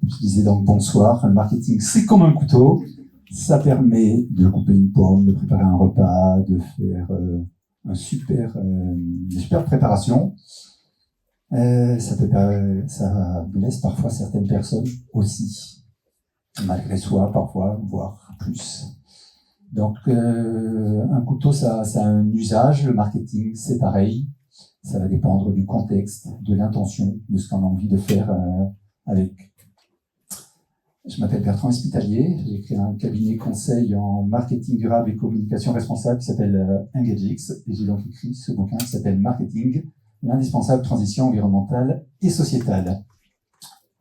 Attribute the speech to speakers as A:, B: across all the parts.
A: Je disais donc bonsoir. Le marketing, c'est comme un couteau. Ça permet de couper une pomme, de préparer un repas, de faire une super préparation. Ça blesse parfois certaines personnes aussi, malgré soi parfois, voire plus. Donc un couteau, ça a un usage. Le marketing, c'est pareil. Ça va dépendre du contexte, de l'intention, de ce qu'on a envie de faire avec. Je m'appelle Bertrand Espitalier, j'ai créé un cabinet conseil en marketing durable et communication responsable qui s'appelle EngageX, et j'ai donc écrit ce bouquin qui s'appelle Marketing, l'indispensable transition environnementale et sociétale,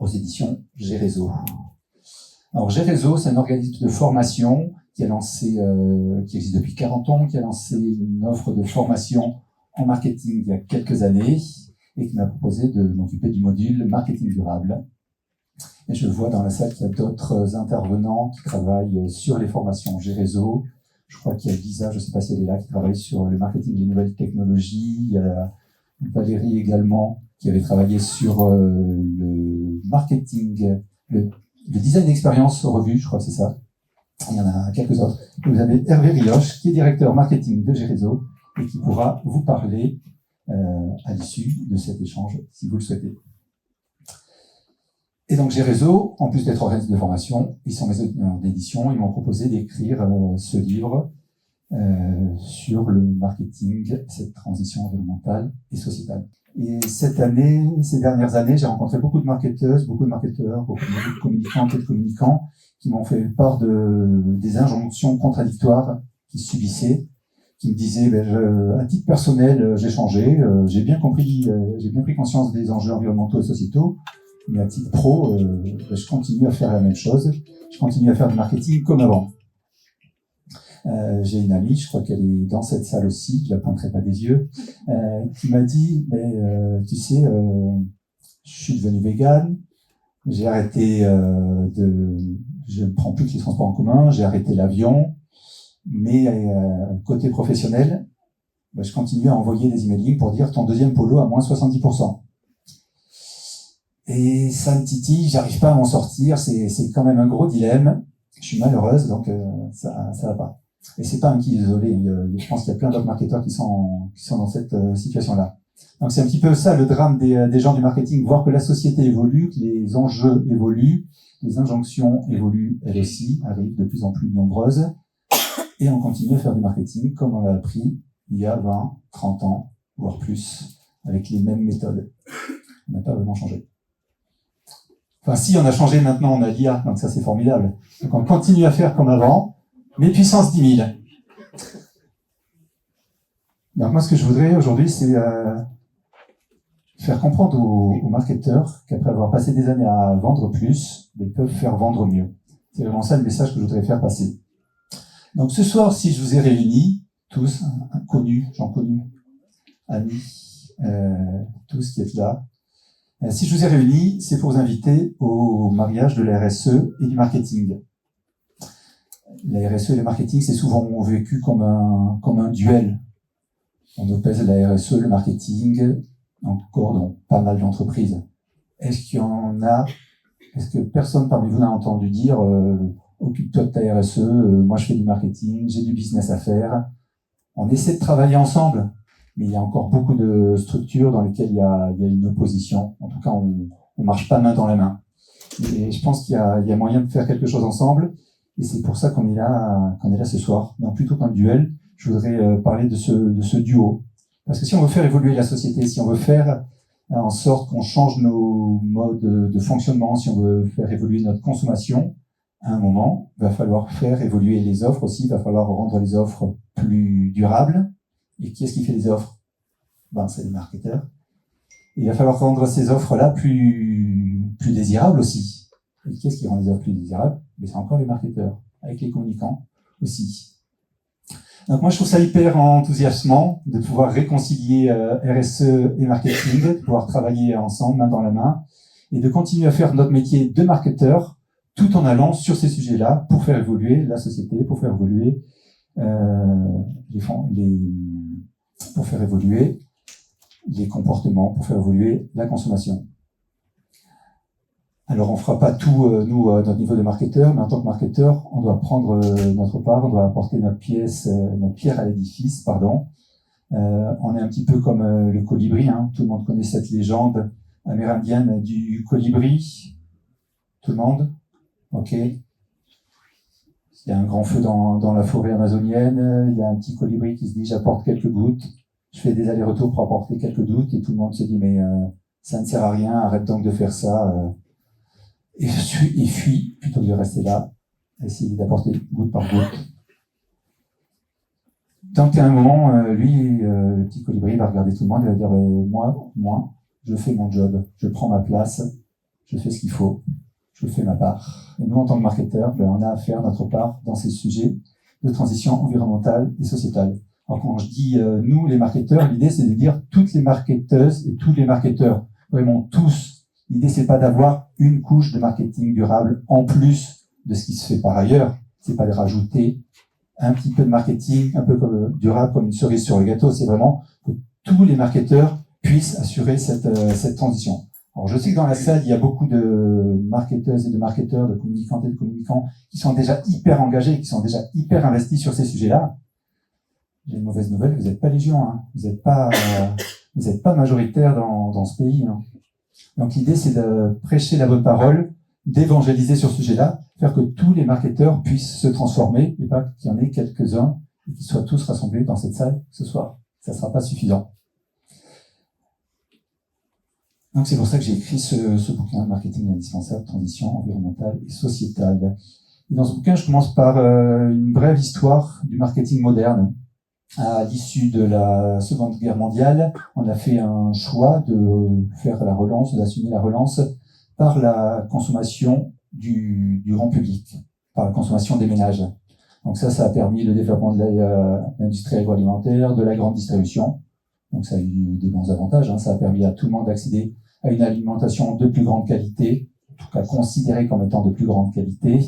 A: aux éditions G-Réseau. Alors G-Réseau, c'est un organisme de formation qui existe depuis 40 ans, qui a lancé une offre de formation en marketing il y a quelques années, et qui m'a proposé de m'occuper du module marketing durable. Et je vois dans la salle qu'il y a d'autres intervenants qui travaillent sur les formations G-Réseau. Je crois qu'il y a Lisa, je ne sais pas si elle est là, qui travaille sur le marketing des nouvelles technologies. Il y a Valérie également, qui avait travaillé sur le marketing, le design d'expérience revue, je crois que c'est ça. Il y en a quelques autres. Et vous avez Hervé Rioche, qui est directeur marketing de G-Réseau et qui pourra vous parler à l'issue de cet échange, si vous le souhaitez. Et donc G-Réseau, en plus d'être organisme de formation, ils sont maison d'édition, ils m'ont proposé d'écrire ce livre sur le marketing, cette transition environnementale et sociétale. Et cette année, ces dernières années, j'ai rencontré beaucoup de marketeuses, beaucoup de marketeurs, beaucoup de communicants et de communicants qui m'ont fait part des injonctions contradictoires qu'ils subissaient, qui me disaient, à titre personnel, j'ai changé, j'ai bien pris conscience des enjeux environnementaux et sociétaux, mais à titre pro, je continue à faire la même chose. Je continue à faire du marketing comme avant. J'ai une amie, je crois qu'elle est dans cette salle aussi, je la pointerai pas des yeux, qui m'a dit, tu sais, je suis devenu végane, j'ai arrêté je ne prends plus que les transports en commun, j'ai arrêté l'avion, mais côté professionnel, je continue à envoyer des emailing pour dire ton deuxième polo à moins 70%. Et ça me titille, j'arrive pas à m'en sortir, c'est quand même un gros dilemme. Je suis malheureuse, donc ça va pas. Et c'est pas un qui isolé, je pense qu'il y a plein d'autres marketeurs qui sont dans cette situation-là. Donc c'est un petit peu ça le drame des gens du marketing, voir que la société évolue, que les enjeux évoluent, les injonctions évoluent elles aussi, arrivent de plus en plus nombreuses, et on continue à faire du marketing comme on l'a appris il y a 20, 30 ans, voire plus, avec les mêmes méthodes. On n'a pas vraiment changé. Enfin, si, on a changé maintenant, on a l'IA, donc ça c'est formidable. Donc on continue à faire comme avant, mais puissance 10 000. Donc moi, ce que je voudrais aujourd'hui, c'est faire comprendre aux marketeurs qu'après avoir passé des années à vendre plus, ils peuvent faire vendre mieux. C'est vraiment ça le message que je voudrais faire passer. Donc ce soir, si je vous ai réunis, tous, gens connus, amis, tous qui êtes là, si je vous ai réunis, c'est pour vous inviter au mariage de la RSE et du marketing. La RSE et le marketing, c'est souvent vécu comme un duel. On oppose la RSE, le marketing, encore dans pas mal d'entreprises. Est-ce que personne parmi vous n'a entendu dire occupe-toi de ta RSE, moi je fais du marketing, j'ai du business à faire. On essaie de travailler ensemble. Mais il y a encore beaucoup de structures dans lesquelles il y a une opposition. En tout cas, on marche pas main dans la main. Et je pense qu'il y a moyen de faire quelque chose ensemble. Et c'est pour ça qu'on est là ce soir. Donc, plutôt qu'un duel, je voudrais parler de ce duo. Parce que si on veut faire évoluer la société, si on veut faire en sorte qu'on change nos modes de fonctionnement, si on veut faire évoluer notre consommation, à un moment, il va falloir faire évoluer les offres aussi. Il va falloir rendre les offres plus durables. Et qui est-ce qui fait les offres? C'est les marketeurs. Et il va falloir rendre ces offres-là plus désirables aussi. Et qui est-ce qui rend les offres plus désirables? C'est encore les marketeurs, avec les communicants aussi. Donc moi, je trouve ça hyper enthousiasmant de pouvoir réconcilier RSE et marketing, de pouvoir travailler ensemble, main dans la main, et de continuer à faire notre métier de marketeur, tout en allant sur ces sujets-là pour faire évoluer la société, pour faire évoluer pour faire évoluer les comportements, pour faire évoluer la consommation. Alors, on fera pas tout, nous, à notre niveau de marketeur, mais en tant que marketeur, on doit prendre notre part, on doit apporter notre pierre à l'édifice, pardon. On est un petit peu comme le colibri, hein. Tout le monde connaît cette légende amérindienne du colibri. Tout le monde? Ok. Il y a un grand feu dans la forêt amazonienne, il y a un petit colibri qui se dit j'apporte quelques gouttes, je fais des allers-retours pour apporter quelques gouttes, et tout le monde se dit mais ça ne sert à rien, arrête donc de faire ça, et fuit plutôt que de rester là, essayer d'apporter goutte par goutte. Tant qu'à un moment, lui, le petit colibri va regarder tout le monde et va dire moi, je fais mon job, je prends ma place, je fais ce qu'il faut. Je fais ma part. Et nous, en tant que marketeurs, on a à faire notre part dans ces sujets de transition environnementale et sociétale. Alors, quand je dis nous, les marketeurs, l'idée, c'est de dire toutes les marketeuses et tous les marketeurs. Vraiment tous. L'idée, c'est pas d'avoir une couche de marketing durable en plus de ce qui se fait par ailleurs. C'est pas de rajouter un petit peu de marketing, un peu comme durable, comme une cerise sur le gâteau. C'est vraiment que tous les marketeurs puissent assurer cette transition. Alors, je sais que dans la salle, il y a beaucoup de marketeuses et de marketeurs, de communicantes et de communicants qui sont déjà hyper engagés, qui sont déjà hyper investis sur ces sujets-là. J'ai une mauvaise nouvelle, vous n'êtes pas légion, hein. Vous n'êtes pas majoritaire dans ce pays, hein. Donc, l'idée, c'est de prêcher la bonne parole, d'évangéliser sur ce sujet-là, faire que tous les marketeurs puissent se transformer et pas qu'il y en ait quelques-uns et qu'ils soient tous rassemblés dans cette salle ce soir. Ça ne sera pas suffisant. Donc c'est pour ça que j'ai écrit ce bouquin, Marketing indispensable, transition environnementale et sociétale. Et dans ce bouquin, je commence par une brève histoire du marketing moderne. À l'issue de la Seconde Guerre mondiale, on a fait un choix de faire la relance, d'assumer la relance par la consommation du grand public, par la consommation des ménages. Donc ça a permis le développement de l'industrie agroalimentaire, de la grande distribution. Donc ça a eu des bons avantages, hein. Ça a permis à tout le monde d'accéder à une alimentation de plus grande qualité, en tout cas considérée comme étant de plus grande qualité,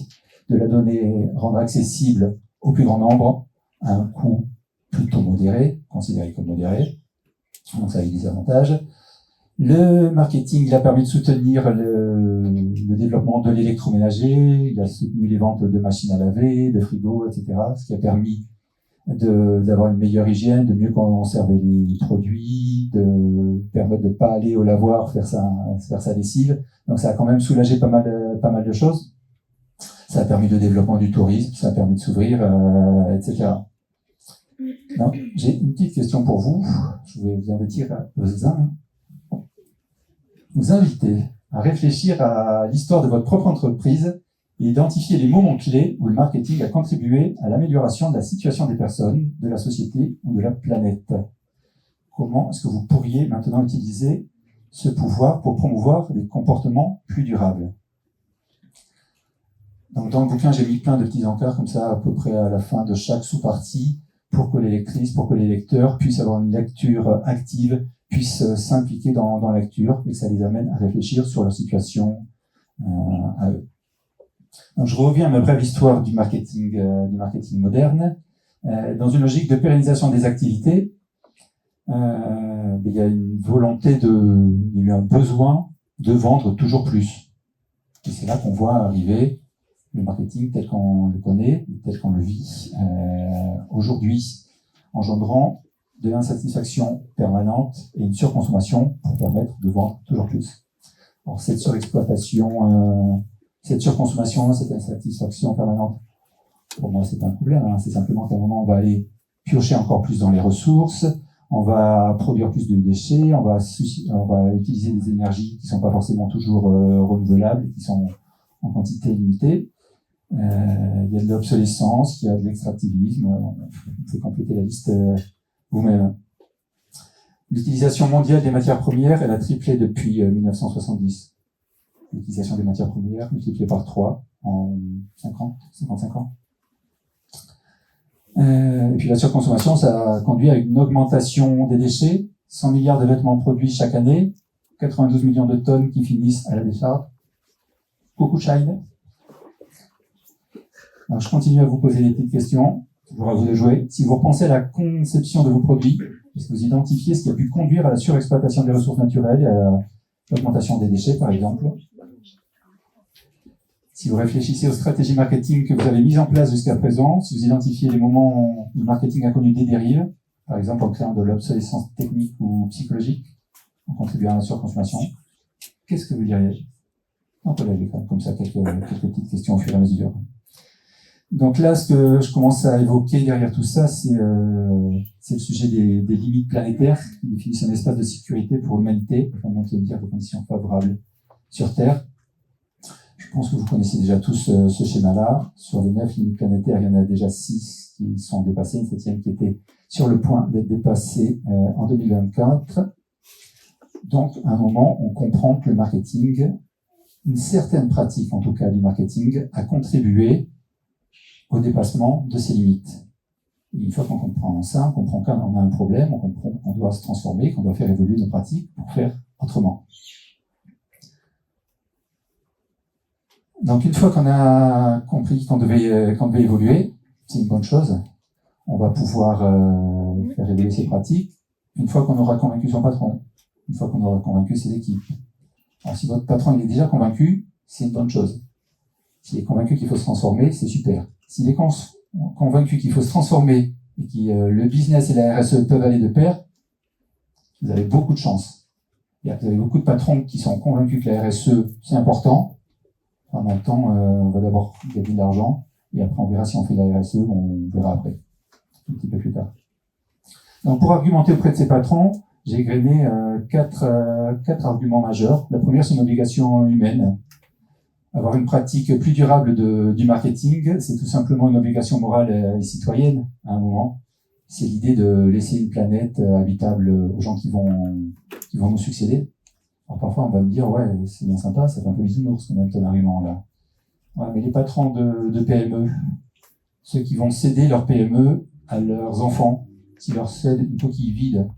A: de la donner, rendre accessible au plus grand nombre, à un coût plutôt modéré, considéré comme modéré. Donc ça a eu des avantages. Le marketing, il a permis de soutenir le développement de l'électroménager, il a soutenu les ventes de machines à laver, de frigos, etc., ce qui a permis d'avoir une meilleure hygiène, de mieux conserver les produits, de permettre de ne pas aller au lavoir faire sa lessive. Donc ça a quand même soulagé pas mal de choses. Ça a permis le développement du tourisme, ça a permis de s'ouvrir, etc. Donc, j'ai une petite question pour vous. Je vais vous inviter à réfléchir à l'histoire de votre propre entreprise et identifier les moments clés où le marketing a contribué à l'amélioration de la situation des personnes, de la société ou de la planète. Comment est-ce que vous pourriez maintenant utiliser ce pouvoir pour promouvoir des comportements plus durables? Donc, dans le bouquin, j'ai mis plein de petits encarts comme ça, à peu près à la fin de chaque sous-partie, pour que les lectrices, pour que les lecteurs puissent avoir une lecture active, puissent s'impliquer dans la lecture et que ça les amène à réfléchir sur leur situation à eux. Donc, je reviens à ma brève histoire du marketing moderne. Dans une logique de pérennisation des activités, il y a une volonté il y a eu un besoin de vendre toujours plus. Et c'est là qu'on voit arriver le marketing tel qu'on le connaît, tel qu'on le vit aujourd'hui, engendrant de l'insatisfaction permanente et une surconsommation pour permettre de vendre toujours plus. Alors cette surexploitation, cette surconsommation, cette insatisfaction permanente, pour moi c'est pas un problème, hein. C'est simplement qu'à un moment on va aller piocher encore plus dans les ressources, on va produire plus de déchets, on va utiliser des énergies qui sont pas forcément toujours renouvelables, qui sont en quantité limitée. Il y a de l'obsolescence, il y a de l'extractivisme, vous pouvez compléter la liste vous-même. L'utilisation mondiale des matières premières, elle a triplé depuis 1970. L'utilisation des matières premières multipliée par 3 en 55 ans. Et puis la surconsommation, ça a conduit à une augmentation des déchets, 100 milliards de vêtements produits chaque année, 92 millions de tonnes qui finissent à la décharge. Coucou Shine. Alors, je continue à vous poser des petites questions, toujours à vous de jouer. Si vous repensez à la conception de vos produits, est-ce que vous identifiez ce qui a pu conduire à la surexploitation des ressources naturelles et à l'augmentation des déchets, par exemple? Si vous réfléchissez aux stratégies marketing que vous avez mises en place jusqu'à présent, si vous identifiez les moments où le marketing a connu des dérives, par exemple en créant de l'obsolescence technique ou psychologique, en contribuant à la surconsommation, qu'est-ce que vous diriez? On peut aller comme ça quelques petites questions au fur et à mesure. Donc là, ce que je commence à évoquer derrière tout ça, c'est le sujet des limites planétaires qui définissent un espace de sécurité pour l'humanité, afin de maintenir des conditions favorables sur Terre. Je pense que vous connaissez déjà tous ce schéma-là. Sur les 9 limites planétaires, il y en a déjà 6 qui sont dépassées, une 7e qui était sur le point d'être dépassée en 2024. Donc, à un moment, on comprend que le marketing, une certaine pratique en tout cas du marketing, a contribué au dépassement de ces limites. Et une fois qu'on comprend ça, on comprend qu'on a un problème, on comprend qu'on doit se transformer, qu'on doit faire évoluer nos pratiques pour faire autrement. Donc une fois qu'on a compris qu'on devait évoluer, c'est une bonne chose. On va pouvoir faire évoluer ses pratiques. Une fois qu'on aura convaincu son patron, une fois qu'on aura convaincu ses équipes. Alors si votre patron il est déjà convaincu, c'est une bonne chose. S'il est convaincu qu'il faut se transformer, c'est super. S'il est convaincu qu'il faut se transformer et que le business et la RSE peuvent aller de pair, vous avez beaucoup de chance. Vous avez beaucoup de patrons qui sont convaincus que la RSE, c'est important. En même temps, on va d'abord gagner de l'argent, et après on verra si on fait de la RSE, on verra après, un petit peu plus tard. Donc pour argumenter auprès de ces patrons, j'ai égrené quatre arguments majeurs. La première, c'est une obligation humaine. Avoir une pratique plus durable du marketing, c'est tout simplement une obligation morale et citoyenne à un moment. C'est l'idée de laisser une planète habitable aux gens qui vont nous succéder. Alors parfois on va me dire, ouais, c'est bien sympa, ça fait un peu bisounours quand même ton argument là. Ouais, mais les patrons de PME, ceux qui vont céder leur PME à leurs enfants, s'ils leur cèdent une coquille vide,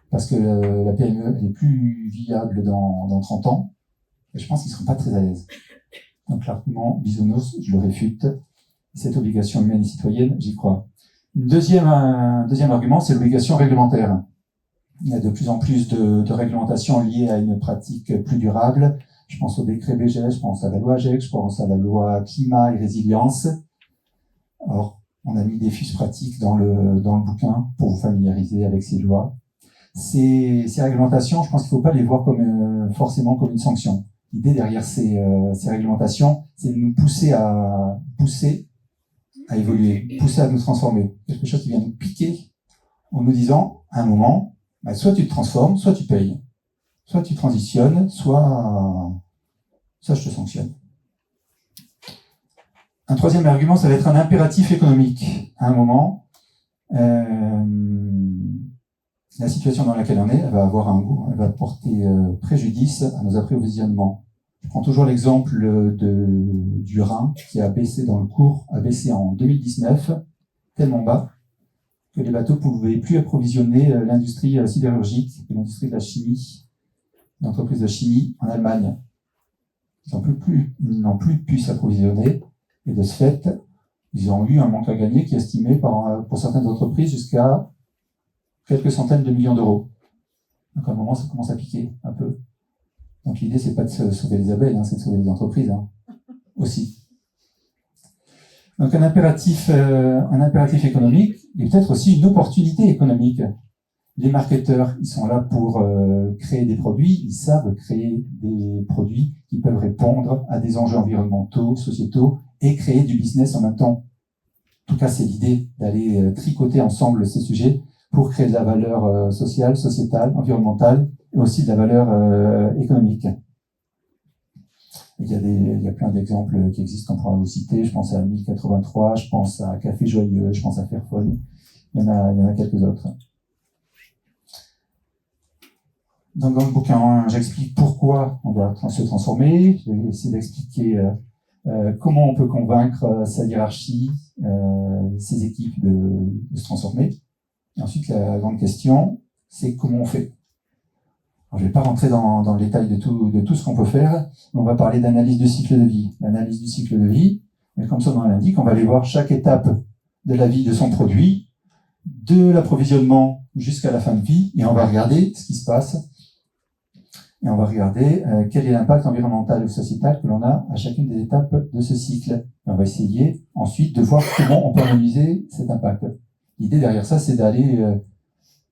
A: parce que la PME elle est plus viable dans 30 ans, et je pense qu'ils ne seront pas très à l'aise. Donc l'argument bisounours, je le réfute. Cette obligation humaine et citoyenne, j'y crois. Un deuxième argument, c'est l'obligation réglementaire. Il y a de plus en plus de réglementations liées à une pratique plus durable. Je pense au décret BGE, je pense à la loi AGEC, je pense à la loi climat et résilience. Alors, on a mis des fiches pratiques dans le bouquin pour vous familiariser avec ces lois. Ces réglementations, je pense qu'il ne faut pas les voir forcément comme une sanction. L'idée derrière ces réglementations, c'est de nous pousser à évoluer, pousser à nous transformer. Quelque chose qui vient nous piquer en nous disant, à un moment, soit tu te transformes, soit tu payes. Soit tu transitionnes, soit je te sanctionne. Un troisième argument, ça va être un impératif économique. À un moment, la situation dans laquelle on est, elle va porter préjudice à nos approvisionnements. Je prends toujours l'exemple du Rhin qui a baissé dans le cours, a baissé en 2019, tellement bas que les bateaux ne pouvaient plus approvisionner l'industrie sidérurgique, l'industrie de la chimie, l'entreprise de chimie en Allemagne. Ils n'ont plus pu s'approvisionner, et de ce fait, ils ont eu un manque à gagner qui est estimé pour certaines entreprises jusqu'à quelques centaines de millions d'euros. Donc à un moment, ça commence à piquer un peu. Donc l'idée, c'est pas de sauver les abeilles, c'est de sauver les entreprises aussi. Donc un impératif économique et peut-être aussi une opportunité économique. Les marketeurs, ils sont là pour créer des produits, ils savent créer des produits qui peuvent répondre à des enjeux environnementaux, sociétaux et créer du business en même temps. En tout cas, c'est l'idée d'aller tricoter ensemble ces sujets pour créer de la valeur sociale, sociétale, environnementale et aussi de la valeur économique. Il y a plein d'exemples qui existent qu'on pourra vous citer. Je pense à 1083, je pense à Café Joyeux, je pense à Fairphone. Il y en a quelques autres. Donc dans le bouquin, j'explique pourquoi on doit se transformer. Je vais essayer d'expliquer comment on peut convaincre sa hiérarchie, ses équipes de se transformer. Et ensuite, la grande question, c'est comment on fait. Alors, je ne vais pas rentrer dans le détail de tout ce qu'on peut faire, mais on va parler d'analyse du cycle de vie. L'analyse du cycle de vie, mais comme son nom l'indique, on va aller voir chaque étape de la vie de son produit, de l'approvisionnement jusqu'à la fin de vie, et on va regarder ce qui se passe. Et on va regarder quel est l'impact environnemental ou sociétal que l'on a à chacune des étapes de ce cycle. Et on va essayer ensuite de voir comment on peut analyser cet impact. L'idée derrière ça, c'est d'aller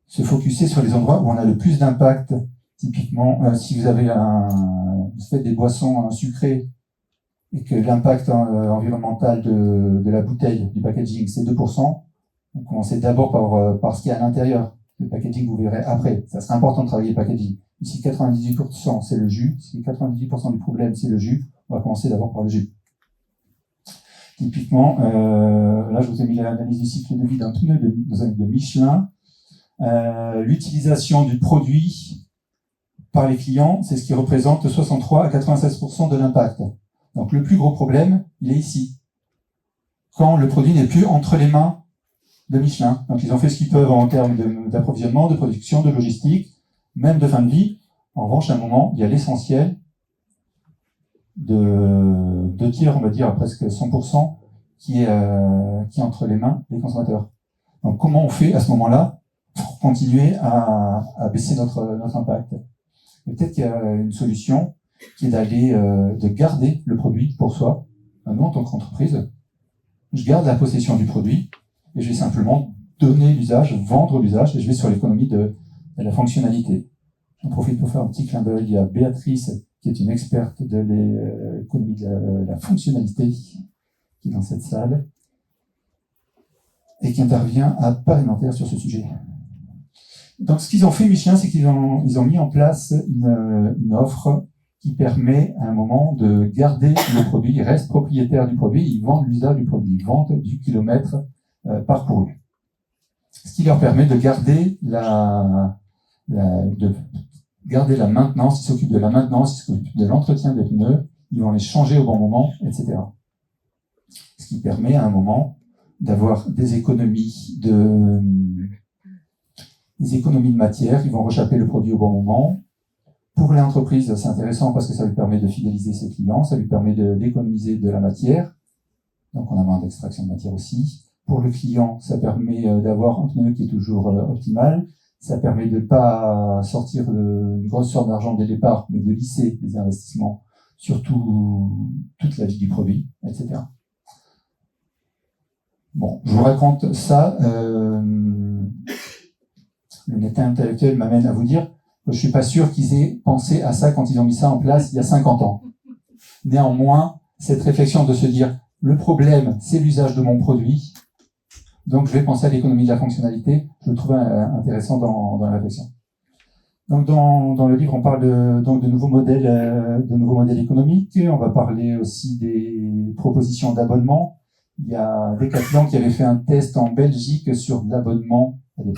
A: se focuser sur les endroits où on a le plus d'impact. Typiquement, si vous avez vous faites des boissons sucrées et que l'impact environnemental de la bouteille, du packaging, c'est 2%, on commencez d'abord par ce qu'il y a à l'intérieur. Le packaging, vous verrez après. Ça serait important de travailler le packaging. Si 98% c'est le jus, si 98% du problème c'est le jus, on va commencer d'abord par le jus. Typiquement, là je vous ai mis l'analyse du cycle de vie d'un pneu de nos amis de Michelin. L'utilisation du produit par les clients, c'est ce qui représente 63 à 96% de l'impact. Donc le plus gros problème, il est ici. Quand le produit n'est plus entre les mains de Michelin. Donc ils ont fait ce qu'ils peuvent en termes d'approvisionnement, de production, de logistique, même de fin de vie. En revanche, à un moment, il y a l'essentiel de 2 tiers, on va dire, à presque 100%, qui est entre les mains des consommateurs. Donc comment on fait à ce moment-là pour continuer à baisser notre impact? Et peut-être qu'il y a une solution qui est de garder le produit pour soi. Nous, en tant qu'entreprise, je garde la possession du produit et je vais simplement donner l'usage, vendre l'usage, et je vais sur l'économie de la fonctionnalité. J'en profite pour faire un petit clin d'œil. Il y a Béatrice, qui est une experte de l'économie de la fonctionnalité, qui est dans cette salle, et qui intervient à part entière sur ce sujet. Donc, ce qu'ils ont fait, Michelin, c'est qu'ils ont mis en place une offre qui permet à un moment de garder le produit. Ils restent propriétaires du produit, ils vendent l'usage du produit, ils vendent du kilomètre parcouru. Ce qui leur permet de garder la maintenance, ils s'occupent de la maintenance, ils s'occupent de l'entretien des pneus, ils vont les changer au bon moment, etc. Ce qui permet à un moment d'avoir des économies de matière, ils vont rechaper le produit au bon moment. Pour l'entreprise, c'est intéressant parce que ça lui permet de fidéliser ses clients, ça lui permet d'économiser de la matière, donc on a moins d'extraction de matière aussi. Pour le client, ça permet d'avoir un pneu qui est toujours optimal, ça permet de ne pas sortir une grosse somme d'argent dès le départ, mais de lisser les investissements sur toute la vie du produit, etc. Bon, je vous raconte ça. L'honnêteté intellectuelle m'amène à vous dire que je suis pas sûr qu'ils aient pensé à ça quand ils ont mis ça en place il y a 50 ans. Néanmoins, cette réflexion de se dire le problème, c'est l'usage de mon produit, donc je vais penser à l'économie de la fonctionnalité, je le trouve intéressant dans la réflexion. Donc dans le livre, on parle de nouveaux modèles économiques. On va parler aussi des propositions d'abonnement. Il y a Decathlon qui avait fait un test en Belgique sur l'abonnement à des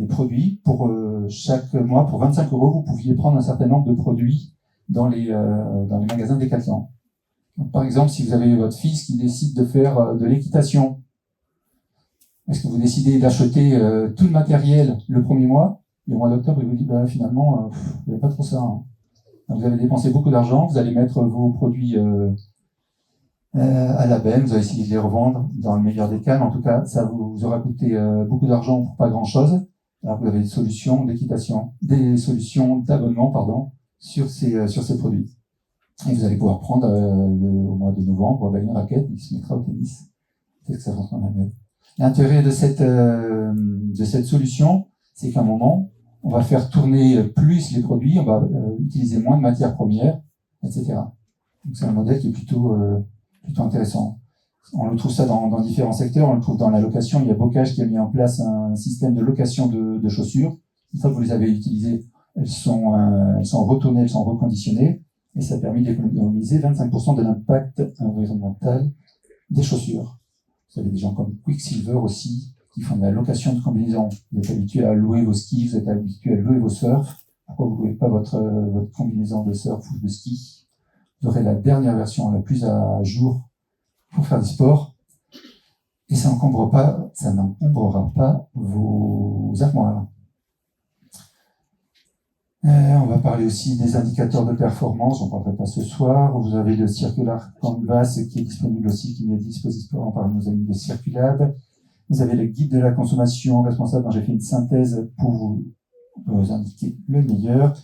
A: produits. Pour chaque mois, pour 25 €, vous pouviez prendre un certain nombre de produits dans les magasins Decathlon. Donc, par exemple, si vous avez votre fils qui décide de faire de l'équitation, est-ce que vous décidez d'acheter tout le matériel le premier mois, et au mois d'octobre, il vous dit finalement, vous n'avez pas trop ça. Hein. Vous allez dépenser beaucoup d'argent, vous allez mettre vos produits à la benne, vous allez essayer de les revendre dans le meilleur des cas, mais en tout cas, ça vous aura coûté beaucoup d'argent pour pas grand-chose. Alors vous avez des solutions d'abonnement, sur ces produits. Et vous allez pouvoir prendre au mois de novembre une raquette qui se mettra au tennis. C'est que ça fonctionnera mieux. L'intérêt de cette solution, c'est qu'à un moment, on va faire tourner plus les produits, on va utiliser moins de matières premières, etc. Donc c'est un modèle qui est plutôt intéressant. On le trouve ça dans différents secteurs, on le trouve dans la location. Il y a Bocage qui a mis en place un système de location de chaussures. Une fois que vous les avez utilisées, elles sont retournées, elles sont reconditionnées, et ça permet d'économiser 25% de l'impact environnemental des chaussures. Vous avez des gens comme Quicksilver aussi, qui font de la location de combinaisons. Vous êtes habitué à louer vos skis, vous êtes habitué à louer vos surfs. Pourquoi vous ne louez pas votre combinaison de surf ou de ski? Vous aurez la dernière version, la plus à jour, pour faire du sport. Et ça n'encombrera pas vos armoires. On va parler aussi des indicateurs de performance, j'en parlerai pas ce soir. Vous avez le Circular Canvas qui est disponible aussi, qui est disponible par nos amis de Circulab. Vous avez le guide de la consommation responsable dont j'ai fait une synthèse pour vous on peut vous indiquer le meilleur.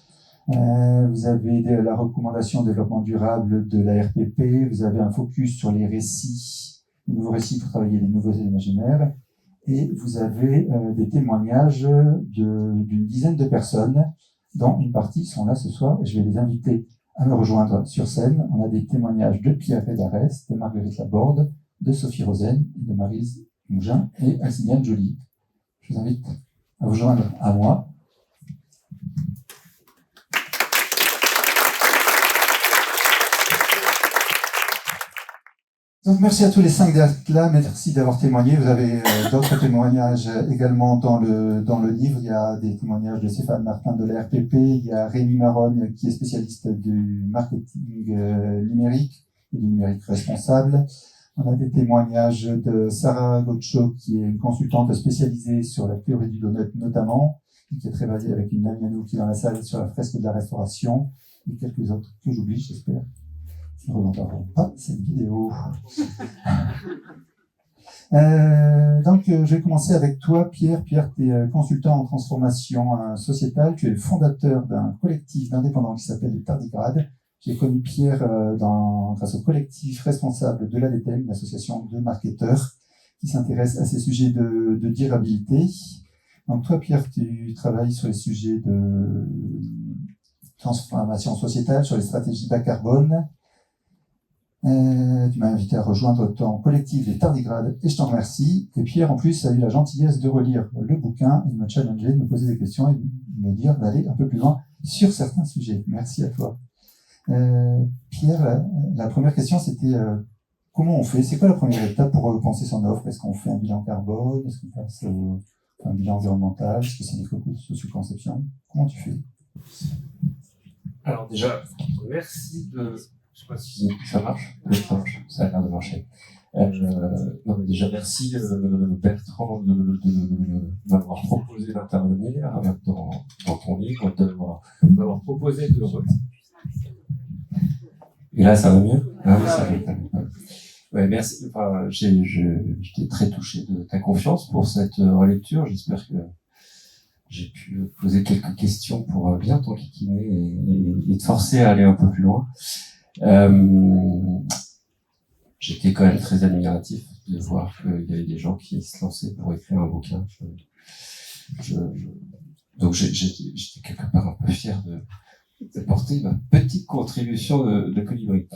A: Vous avez la recommandation développement durable de la RPP, vous avez un focus sur les récits, les nouveaux récits pour travailler les nouveaux imaginaires, et vous avez des témoignages d'une dizaine de personnes, dont une partie sont là ce soir, et je vais les inviter à me rejoindre sur scène. On a des témoignages de Pierre Redarès, de Marguerite Laborde, de Sophie Rosen, de Maryse Mougin et Alciniane Joly. Je vous invite à vous joindre à moi. Donc, merci à tous les 5 d'être là, merci d'avoir témoigné. Vous avez d'autres témoignages également dans le livre. Il y a des témoignages de Stéphane Martin de la RPP, il y a Rémi Maronne qui est spécialiste du marketing numérique et du numérique responsable. On a des témoignages de Sarah Gaucho qui est une consultante spécialisée sur la théorie du donut notamment, et qui a travaillé avec une amie à nous qui est dans la salle sur la fresque de la restauration, et quelques autres que j'oublie, j'espère. Je ne regarderai pas cette vidéo. Donc, je vais commencer avec toi, Pierre. Pierre, tu es consultant en transformation sociétale. Tu es le fondateur d'un collectif d'indépendants qui s'appelle les Tardigrades. J'ai connu Pierre grâce au collectif responsable de l'ADTEM, l'association de marketeurs qui s'intéresse à ces sujets de durabilité. Donc, toi, Pierre, tu travailles sur les sujets de transformation sociétale, sur les stratégies bas carbone. Tu m'as invité à rejoindre ton collectif des Tardigrades et je t'en remercie. Et Pierre, en plus, a eu la gentillesse de relire le bouquin et de me challenger, de me poser des questions et de me dire d'aller un peu plus loin sur certains sujets. Merci à toi. Pierre, la première question, c'était comment on fait? C'est quoi la première étape pour repenser son offre? Est-ce qu'on fait un bilan carbone? Est-ce qu'on fait un bilan environnemental? Est-ce que c'est des coûts de socio-conception? Comment tu fais?
B: Alors déjà, merci de... Je sais pas si ça marche. Oui, ça marche. Ça a l'air de marcher. Non, mais déjà, merci Bertrand de m'avoir proposé d'intervenir dans ton livre, de m'avoir proposé de le relire. Et là, ça va mieux? Ah oui, ça va mieux. Ouais, merci. Enfin, j'étais très touché de ta confiance pour cette relecture. J'espère que j'ai pu poser quelques questions pour bien t'enquiquiner et te forcer à aller un peu plus loin. J'étais quand même très admiratif de voir qu'il y avait des gens qui se lançaient pour écrire un bouquin. Donc j'étais quelque part un peu fier de porter ma petite contribution de colibri.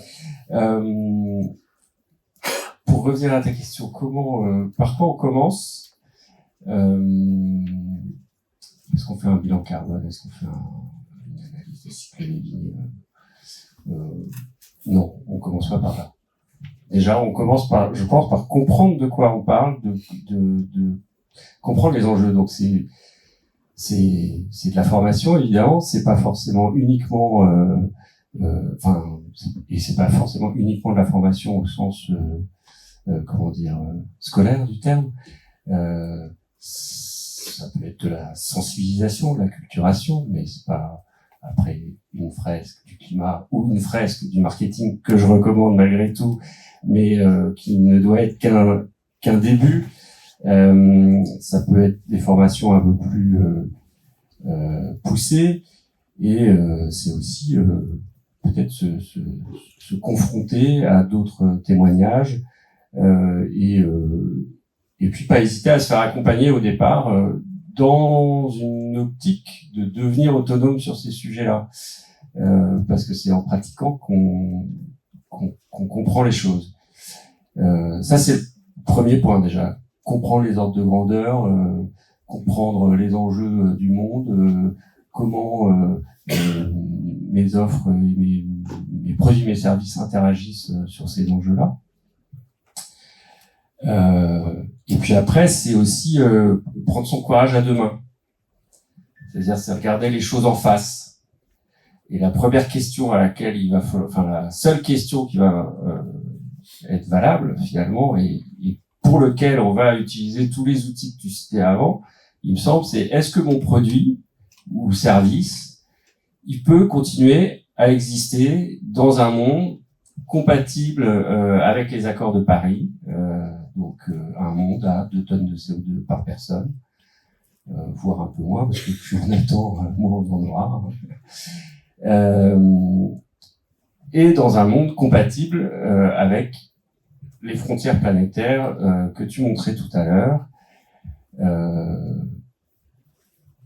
B: Pour revenir à ta question, par quoi on commence? Est-ce qu'on fait un bilan carbone? Est-ce qu'on fait une analyse de cycle de vie? Non, on commence pas par là. Déjà, on commence par, je pense, par comprendre de quoi on parle, de comprendre les enjeux. Donc c'est de la formation, évidemment. C'est pas forcément uniquement, et c'est pas forcément uniquement de la formation au sens, scolaire du terme. Ça peut être de la sensibilisation, de la culturation, mais c'est pas après une fresque du climat ou une fresque du marketing que je recommande malgré tout, mais qui ne doit être qu'un début. Ça peut être des formations un peu plus poussées, et c'est aussi peut-être se confronter à d'autres témoignages, et puis pas hésiter à se faire accompagner au départ dans une optique de devenir autonome sur ces sujets-là, parce que c'est en pratiquant qu'on comprend les choses. Ça, c'est le premier point déjà. Comprendre les ordres de grandeur, comprendre les enjeux du monde, comment mes offres, mes produits, mes services interagissent sur ces enjeux-là. Et puis après, c'est aussi prendre son courage à deux mains. C'est-à-dire, c'est regarder les choses en face. Et la première question à laquelle il va falloir, enfin la seule question qui va être valable finalement, et pour lequel on va utiliser tous les outils que tu citais avant, il me semble, c'est est-ce que mon produit ou service, il peut continuer à exister dans un monde compatible avec les accords de Paris, donc un monde à 2 tonnes de CO2 par personne, voire un peu moins, parce que plus on attend, moins on en aura. Et dans un monde compatible avec les frontières planétaires que tu montrais tout à l'heure,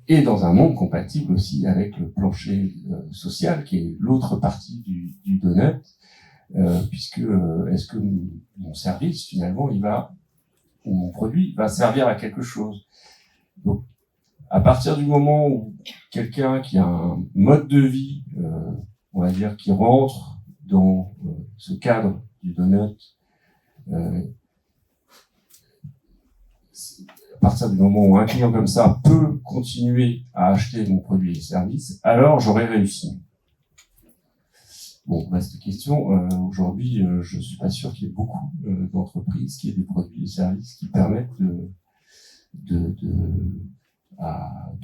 B: et dans un monde compatible aussi avec le plancher social, qui est l'autre partie du donut, puisque est-ce que mon service, finalement, ou mon produit, va servir à quelque chose. Donc, à partir du moment où quelqu'un qui a un mode de vie, on va dire, qui rentre dans ce cadre du donut, à partir du moment où un client comme ça peut continuer à acheter mon produit et service, alors j'aurai réussi. Bon, vaste question. Aujourd'hui, je suis pas sûr qu'il y ait beaucoup d'entreprises qui aient des produits et services qui permettent de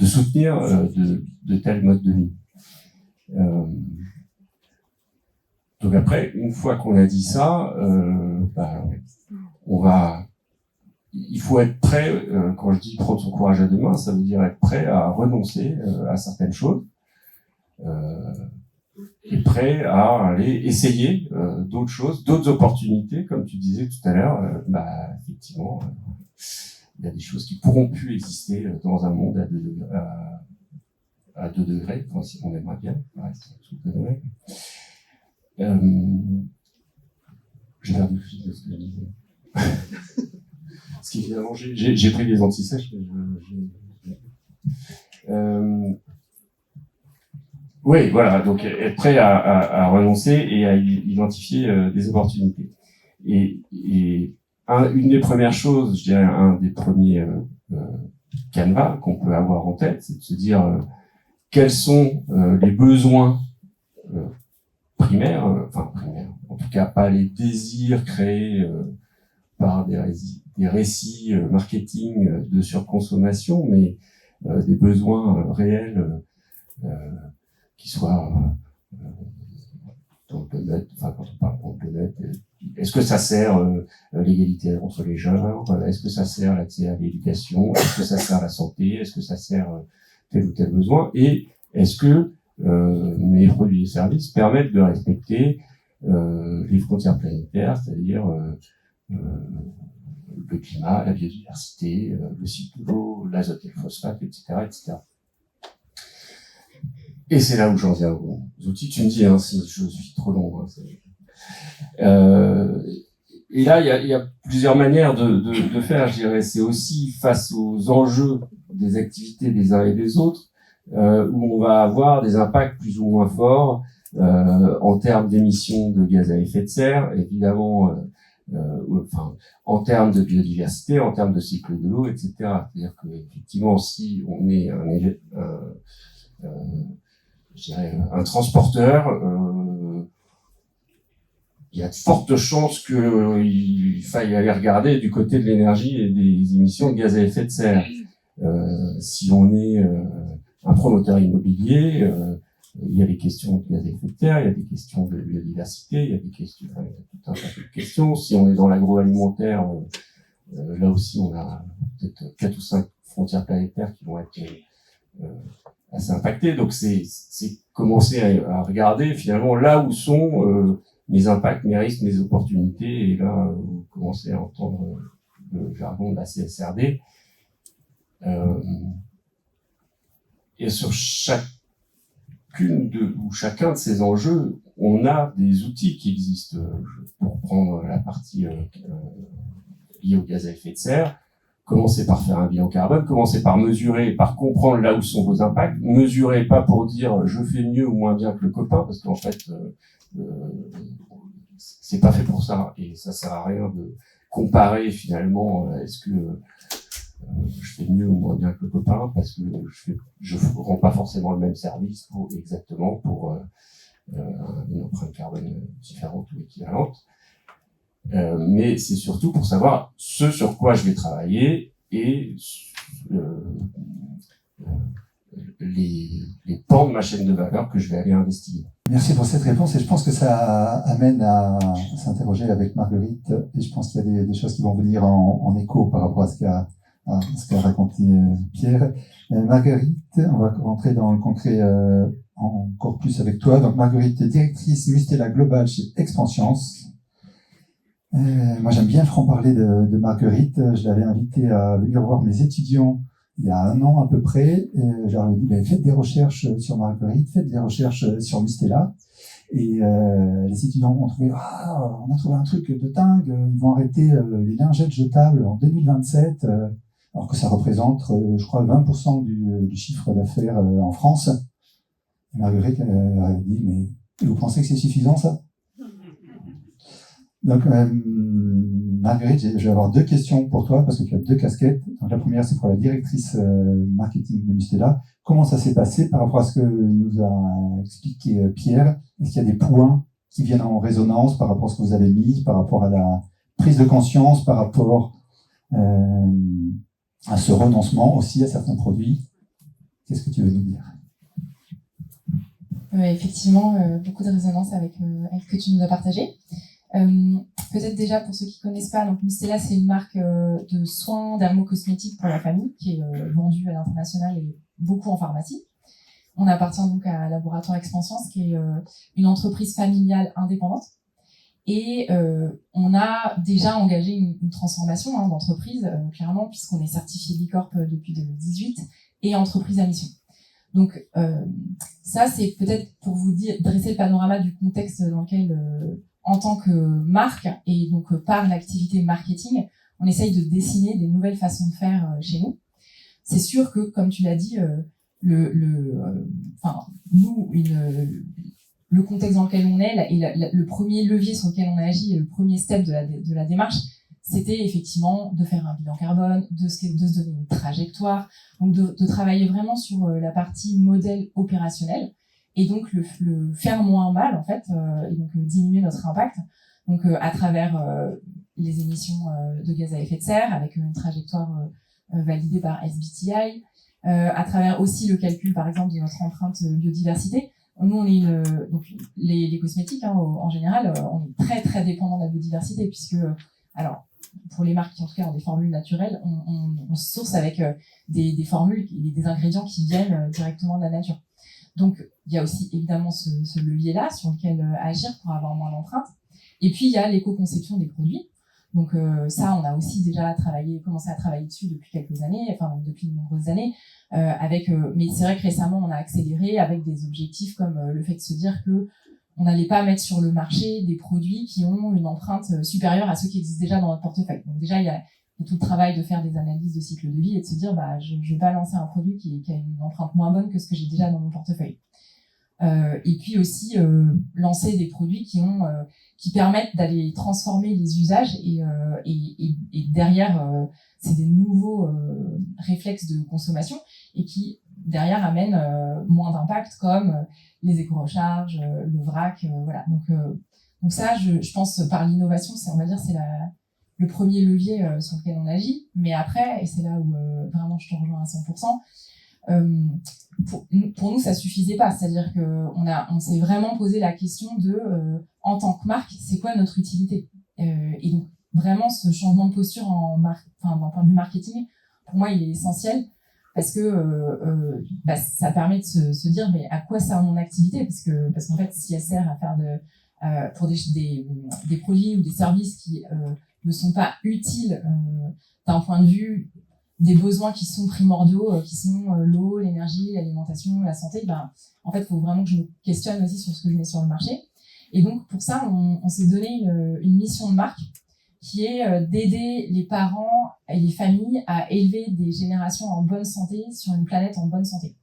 B: soutenir de tels modes de vie. Donc après, une fois qu'on a dit ça, il faut être prêt, quand je dis prendre son courage à deux mains, ça veut dire être prêt à renoncer à certaines choses, et prêt à aller essayer d'autres choses, d'autres opportunités, comme tu disais tout à l'heure. Effectivement, il y a des choses qui pourront plus exister dans un monde à 2 degrés, enfin, si on aimerait bien, rester sous 2 degrés. J'ai perdu le fil de ce que je disais. Parce qu'évidemment, j'ai pris des antisèches, mais oui, voilà, donc être prêt à renoncer et à identifier des opportunités. Et une des premières choses, je dirais, un des premiers canevas qu'on peut avoir en tête, c'est de se dire quels sont les besoins primaires, en tout cas pas les désirs créés par des récits marketing de surconsommation, mais des besoins réels qui soient dans le donut, quand on parle de donut, est-ce que ça sert l'égalité entre les genres? Est-ce que ça sert l'accès à l'éducation? Est-ce que ça sert la santé? Est-ce que ça sert tel ou tel besoin? Et est-ce que mes produits et services permettent de respecter les frontières planétaires, c'est-à-dire le climat, la biodiversité, le cycle de l'eau, l'azote et le phosphate, etc., etc. Et c'est là où j'en viens aux outils. Tu me dis si je suis trop long. Et là, il y a plusieurs manières de faire, je dirais. C'est aussi face aux enjeux des activités des uns et des autres, où on va avoir des impacts plus ou moins forts en termes d'émissions de gaz à effet de serre, évidemment, en termes de biodiversité, en termes de cycle de l'eau, etc. C'est-à-dire que effectivement, si on est je dirais un transporteur, il y a de fortes chances qu'il faille aller regarder du côté de l'énergie et des émissions de gaz à effet de serre. Si on est un promoteur immobilier, il y a des questions de gaz à effet de serre, il y a des questions de biodiversité, il y a des questions, il y a tout un tas de questions. Si on est dans l'agroalimentaire, là aussi on a peut-être 4 ou 5 frontières planétaires qui vont être assez impactées. Donc c'est commencer à regarder finalement là où sont mes impacts, mes risques, mes opportunités, et là vous commencez à entendre le jargon de la CSRD. Et sur chacun de ces enjeux, on a des outils qui existent. Pour prendre la partie liée au gaz à effet de serre, commencez par faire un bilan carbone, commencez par mesurer, par comprendre là où sont vos impacts. Mesurez pas pour dire je fais mieux ou moins bien que le copain, parce qu'en fait, c'est pas fait pour ça, et ça sert à rien de comparer finalement. Est-ce que je fais mieux ou moins bien que le copain, parce que je rends pas forcément le même service pour une empreinte carbone différente ou équivalente. Mais c'est surtout pour savoir ce sur quoi je vais travailler et les pans de ma chaîne de valeur que je vais aller investiguer.
A: Merci pour cette réponse, et je pense que ça amène à s'interroger avec Marguerite, et je pense qu'il y a des choses qui vont venir en écho par rapport à ce qu'a ce qu'a raconté Pierre. Marguerite, on va rentrer dans le concret encore plus avec toi. Donc Marguerite, directrice Mustela Global chez Expansiance. Moi j'aime bien le franc-parler de Marguerite. Je l'avais invitée à venir voir mes étudiants il y a 1 an à peu près. Je leur ai dit, faites des recherches sur Marguerite, faites des recherches sur Mustela. Et les étudiants ont trouvé, on a trouvé un truc de dingue, ils vont arrêter les lingettes jetables en 2027, alors que ça représente, je crois, 20% du chiffre d'affaires en France. Et Marguerite a dit, mais vous pensez que c'est suffisant ça? Donc, Marguerite, je vais avoir 2 questions pour toi, parce que tu as 2 casquettes. Donc, la première, c'est pour la directrice marketing de Mustela. Comment ça s'est passé par rapport à ce que nous a expliqué Pierre? Est-ce qu'il y a des points qui viennent en résonance par rapport à ce que vous avez mis, par rapport à la prise de conscience, par rapport à ce renoncement aussi à certains produits? Qu'est-ce que tu veux nous dire?
C: Effectivement, beaucoup de résonance avec ce que tu nous as partagé. Peut-être déjà pour ceux qui connaissent pas, donc Mustela, c'est une marque de soins dermocosmétiques pour la famille qui est vendue à l'international et beaucoup en pharmacie. On appartient donc à Laboratoire Expansiance, qui est une entreprise familiale indépendante. Et on a déjà engagé une transformation d'entreprise, clairement, puisqu'on est certifié B Corp depuis 2018 et entreprise à mission. Donc ça, c'est peut-être pour vous dresser le panorama du contexte dans lequel, en tant que marque et donc par l'activité marketing, on essaye de dessiner des nouvelles façons de faire chez nous. C'est sûr que, comme tu l'as dit, le contexte dans lequel on est et le premier levier sur lequel on a agi, le premier step de la démarche, c'était effectivement de faire un bilan carbone, de se donner une trajectoire, donc de travailler vraiment sur la partie modèle opérationnel et donc le faire moins mal en fait, et donc diminuer notre impact, donc à travers les émissions de gaz à effet de serre avec une trajectoire validée par SBTi, à travers aussi le calcul par exemple de notre empreinte biodiversité. Nous, on est donc les cosmétiques en général, on est très très dépendant de la biodiversité puisque alors pour les marques qui en tout cas ont des formules naturelles, on source avec des formules et des ingrédients qui viennent directement de la nature. Donc il y a aussi évidemment ce levier-là sur lequel agir pour avoir moins d'empreintes. Et puis il y a l'éco-conception des produits. Donc ça, on a aussi déjà commencé à travailler dessus depuis quelques années, enfin depuis de nombreuses années, mais c'est vrai que récemment on a accéléré avec des objectifs comme le fait de se dire que on n'allait pas mettre sur le marché des produits qui ont une empreinte supérieure à ceux qui existent déjà dans notre portefeuille. Donc déjà il y a tout le travail de faire des analyses de cycle de vie et de se dire je vais pas lancer un produit qui a une empreinte moins bonne que ce que j'ai déjà dans mon portefeuille. Et puis aussi lancer des produits qui permettent d'aller transformer les usages et derrière c'est des nouveaux réflexes de consommation et qui derrière amènent moins d'impact comme les éco-recharges, le vrac, voilà. Donc ça, je pense par l'innovation, c'est le premier levier sur lequel on agit. Mais après, et c'est là où vraiment je te rejoins à 100%. Pour nous, ça suffisait pas. C'est-à-dire que on s'est vraiment posé la question de, en tant que marque, c'est quoi notre utilité? Et donc vraiment, ce changement de posture d'un point de vue marketing, pour moi, il est essentiel parce que ça permet de se dire, mais à quoi sert mon activité? Parce qu'en fait, si elle sert à faire pour des produits ou des services qui ne sont pas utiles d'un point de vue des besoins qui sont primordiaux, qui sont l'eau, l'énergie, l'alimentation, la santé, en fait, il faut vraiment que je me questionne aussi sur ce que je mets sur le marché. Et donc, pour ça, on s'est donné une mission de marque qui est d'aider les parents et les familles à élever des générations en bonne santé sur une planète en bonne santé.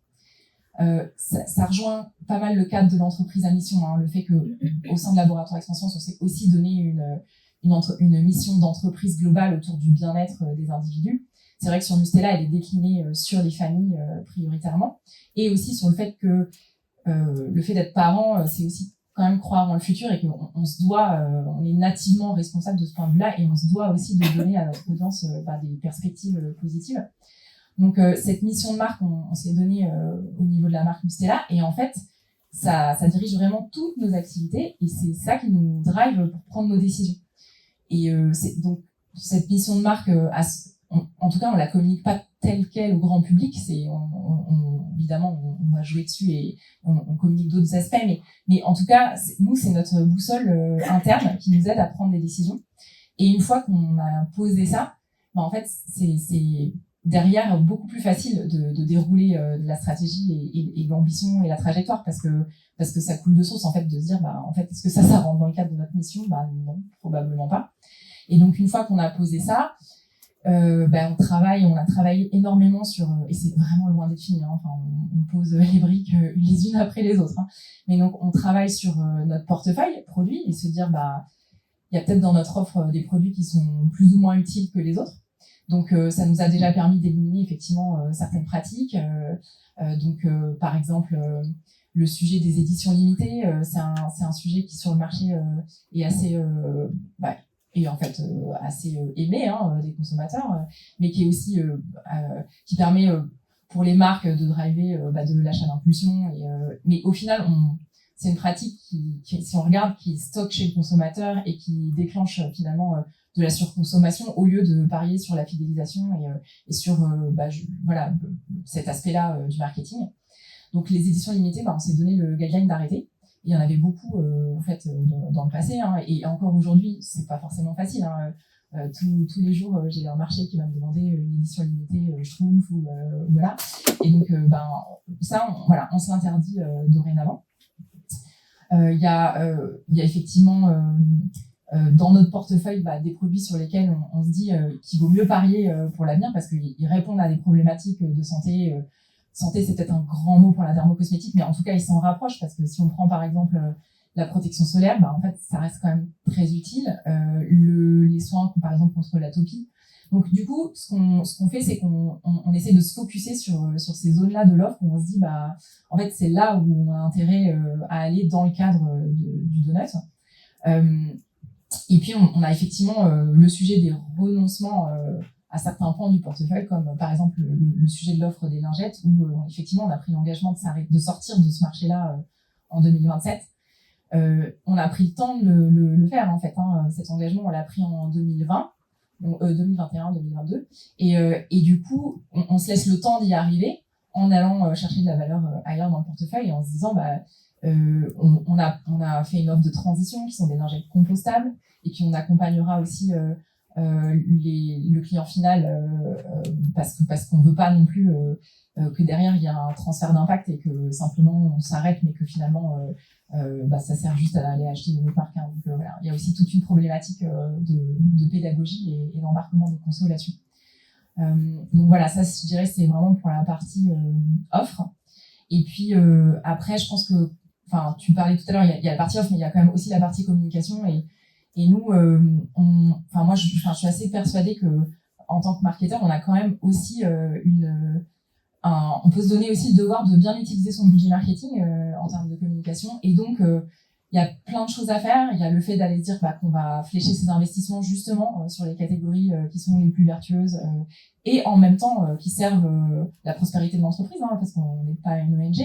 C: Ça rejoint pas mal le cadre de l'entreprise à mission, le fait qu'au sein de Laboratoire Expansiance, on s'est aussi donné une mission d'entreprise globale autour du bien-être des individus. C'est vrai que sur Mustela, elle est déclinée sur les familles prioritairement, et aussi sur le fait que le fait d'être parent, c'est aussi quand même croire en le futur et qu'on on est nativement responsable de ce point de vue-là, et on se doit aussi de donner à notre audience des perspectives positives. Donc cette mission de marque, on s'est donné au niveau de la marque Mustela, et en fait, ça dirige vraiment toutes nos activités, et c'est ça qui nous drive pour prendre nos décisions. Et donc cette mission de marque en tout cas, on la communique pas telle quelle au grand public. Évidemment, on va jouer dessus et on communique d'autres aspects, mais en tout cas, nous, c'est notre boussole interne qui nous aide à prendre des décisions. Et une fois qu'on a posé ça, en fait, c'est derrière beaucoup plus facile de dérouler de la stratégie et l'ambition et la trajectoire, parce que ça coule de source, en fait, de se dire, en fait, est-ce que ça rentre dans le cadre de notre mission? Non, probablement pas. Et donc, une fois qu'on a posé ça, on a travaillé énormément sur, et c'est vraiment loin d'être fini, hein, enfin, on pose les briques les unes après les autres, hein. Mais donc, on travaille sur notre portefeuille produit et se dire, il y a peut-être dans notre offre des produits qui sont plus ou moins utiles que les autres. Donc, ça nous a déjà permis d'éliminer effectivement certaines pratiques. Par exemple, le sujet des éditions limitées, c'est un sujet qui sur le marché est assez assez aimé des consommateurs, mais qui est aussi qui permet pour les marques de driver de l'achat d'impulsion. Mais au final, c'est une pratique qui, si on regarde, qui stocke chez le consommateur et qui déclenche finalement de la surconsommation au lieu de parier sur la fidélisation et sur cet aspect-là du marketing. Donc les éditions limitées, on s'est donné le guideline d'arrêter. Il y en avait beaucoup dans le passé, hein, et encore aujourd'hui, c'est pas forcément facile. Hein. Tous les jours, j'ai un marché qui va me demander une édition limitée, Schtroumpf ou voilà. Et donc on se l'interdit dorénavant. Il y a effectivement dans notre portefeuille des produits sur lesquels on se dit qu'il vaut mieux parier pour l'avenir parce qu'ils répondent à des problématiques de santé. Santé, c'est peut-être un grand mot pour la dermocosmétique, mais en tout cas, ils s'en rapprochent parce que si on prend par exemple la protection solaire, en fait, ça reste quand même très utile. Les soins, par exemple, contre l'atopie. Donc, du coup, ce qu'on fait, c'est qu'on essaie de se focuser sur ces zones-là de l'offre où on se dit, en fait, c'est là où on a intérêt à aller dans le cadre du donut. Et puis, on a effectivement le sujet des renoncements à certains points du portefeuille, comme par exemple le sujet de l'offre des lingettes, où effectivement on a pris l'engagement de sortir de ce marché-là en 2027. On a pris le temps de le faire en fait. Cet engagement, on l'a pris en 2020, 2021, 2022, et du coup, on se laisse le temps d'y arriver en allant chercher de la valeur ailleurs dans le portefeuille et en se disant, on a fait une offre de transition qui sont des lingettes compostables, et puis on accompagnera aussi le client final parce qu'on veut pas non plus que derrière il y a un transfert d'impact et que simplement on s'arrête, mais que finalement ça sert juste à aller acheter une autre marque. Donc voilà, il y a aussi toute une problématique de pédagogie et d'embarquement des consos là-dessus. Donc voilà, ça je dirais c'est vraiment pour la partie offre. Et puis après, je pense que, tu parlais tout à l'heure, il y a la partie offre, mais il y a quand même aussi la partie communication. Et nous, moi, je suis assez persuadée que en tant que marketeur, on a quand même aussi on peut se donner aussi le devoir de bien utiliser son budget marketing en termes de communication. Et donc, il y a plein de choses à faire. Il y a le fait d'aller se dire qu'on va flécher ses investissements justement sur les catégories qui sont les plus vertueuses et en même temps qui servent la prospérité de l'entreprise, parce qu'on n'est pas une ONG.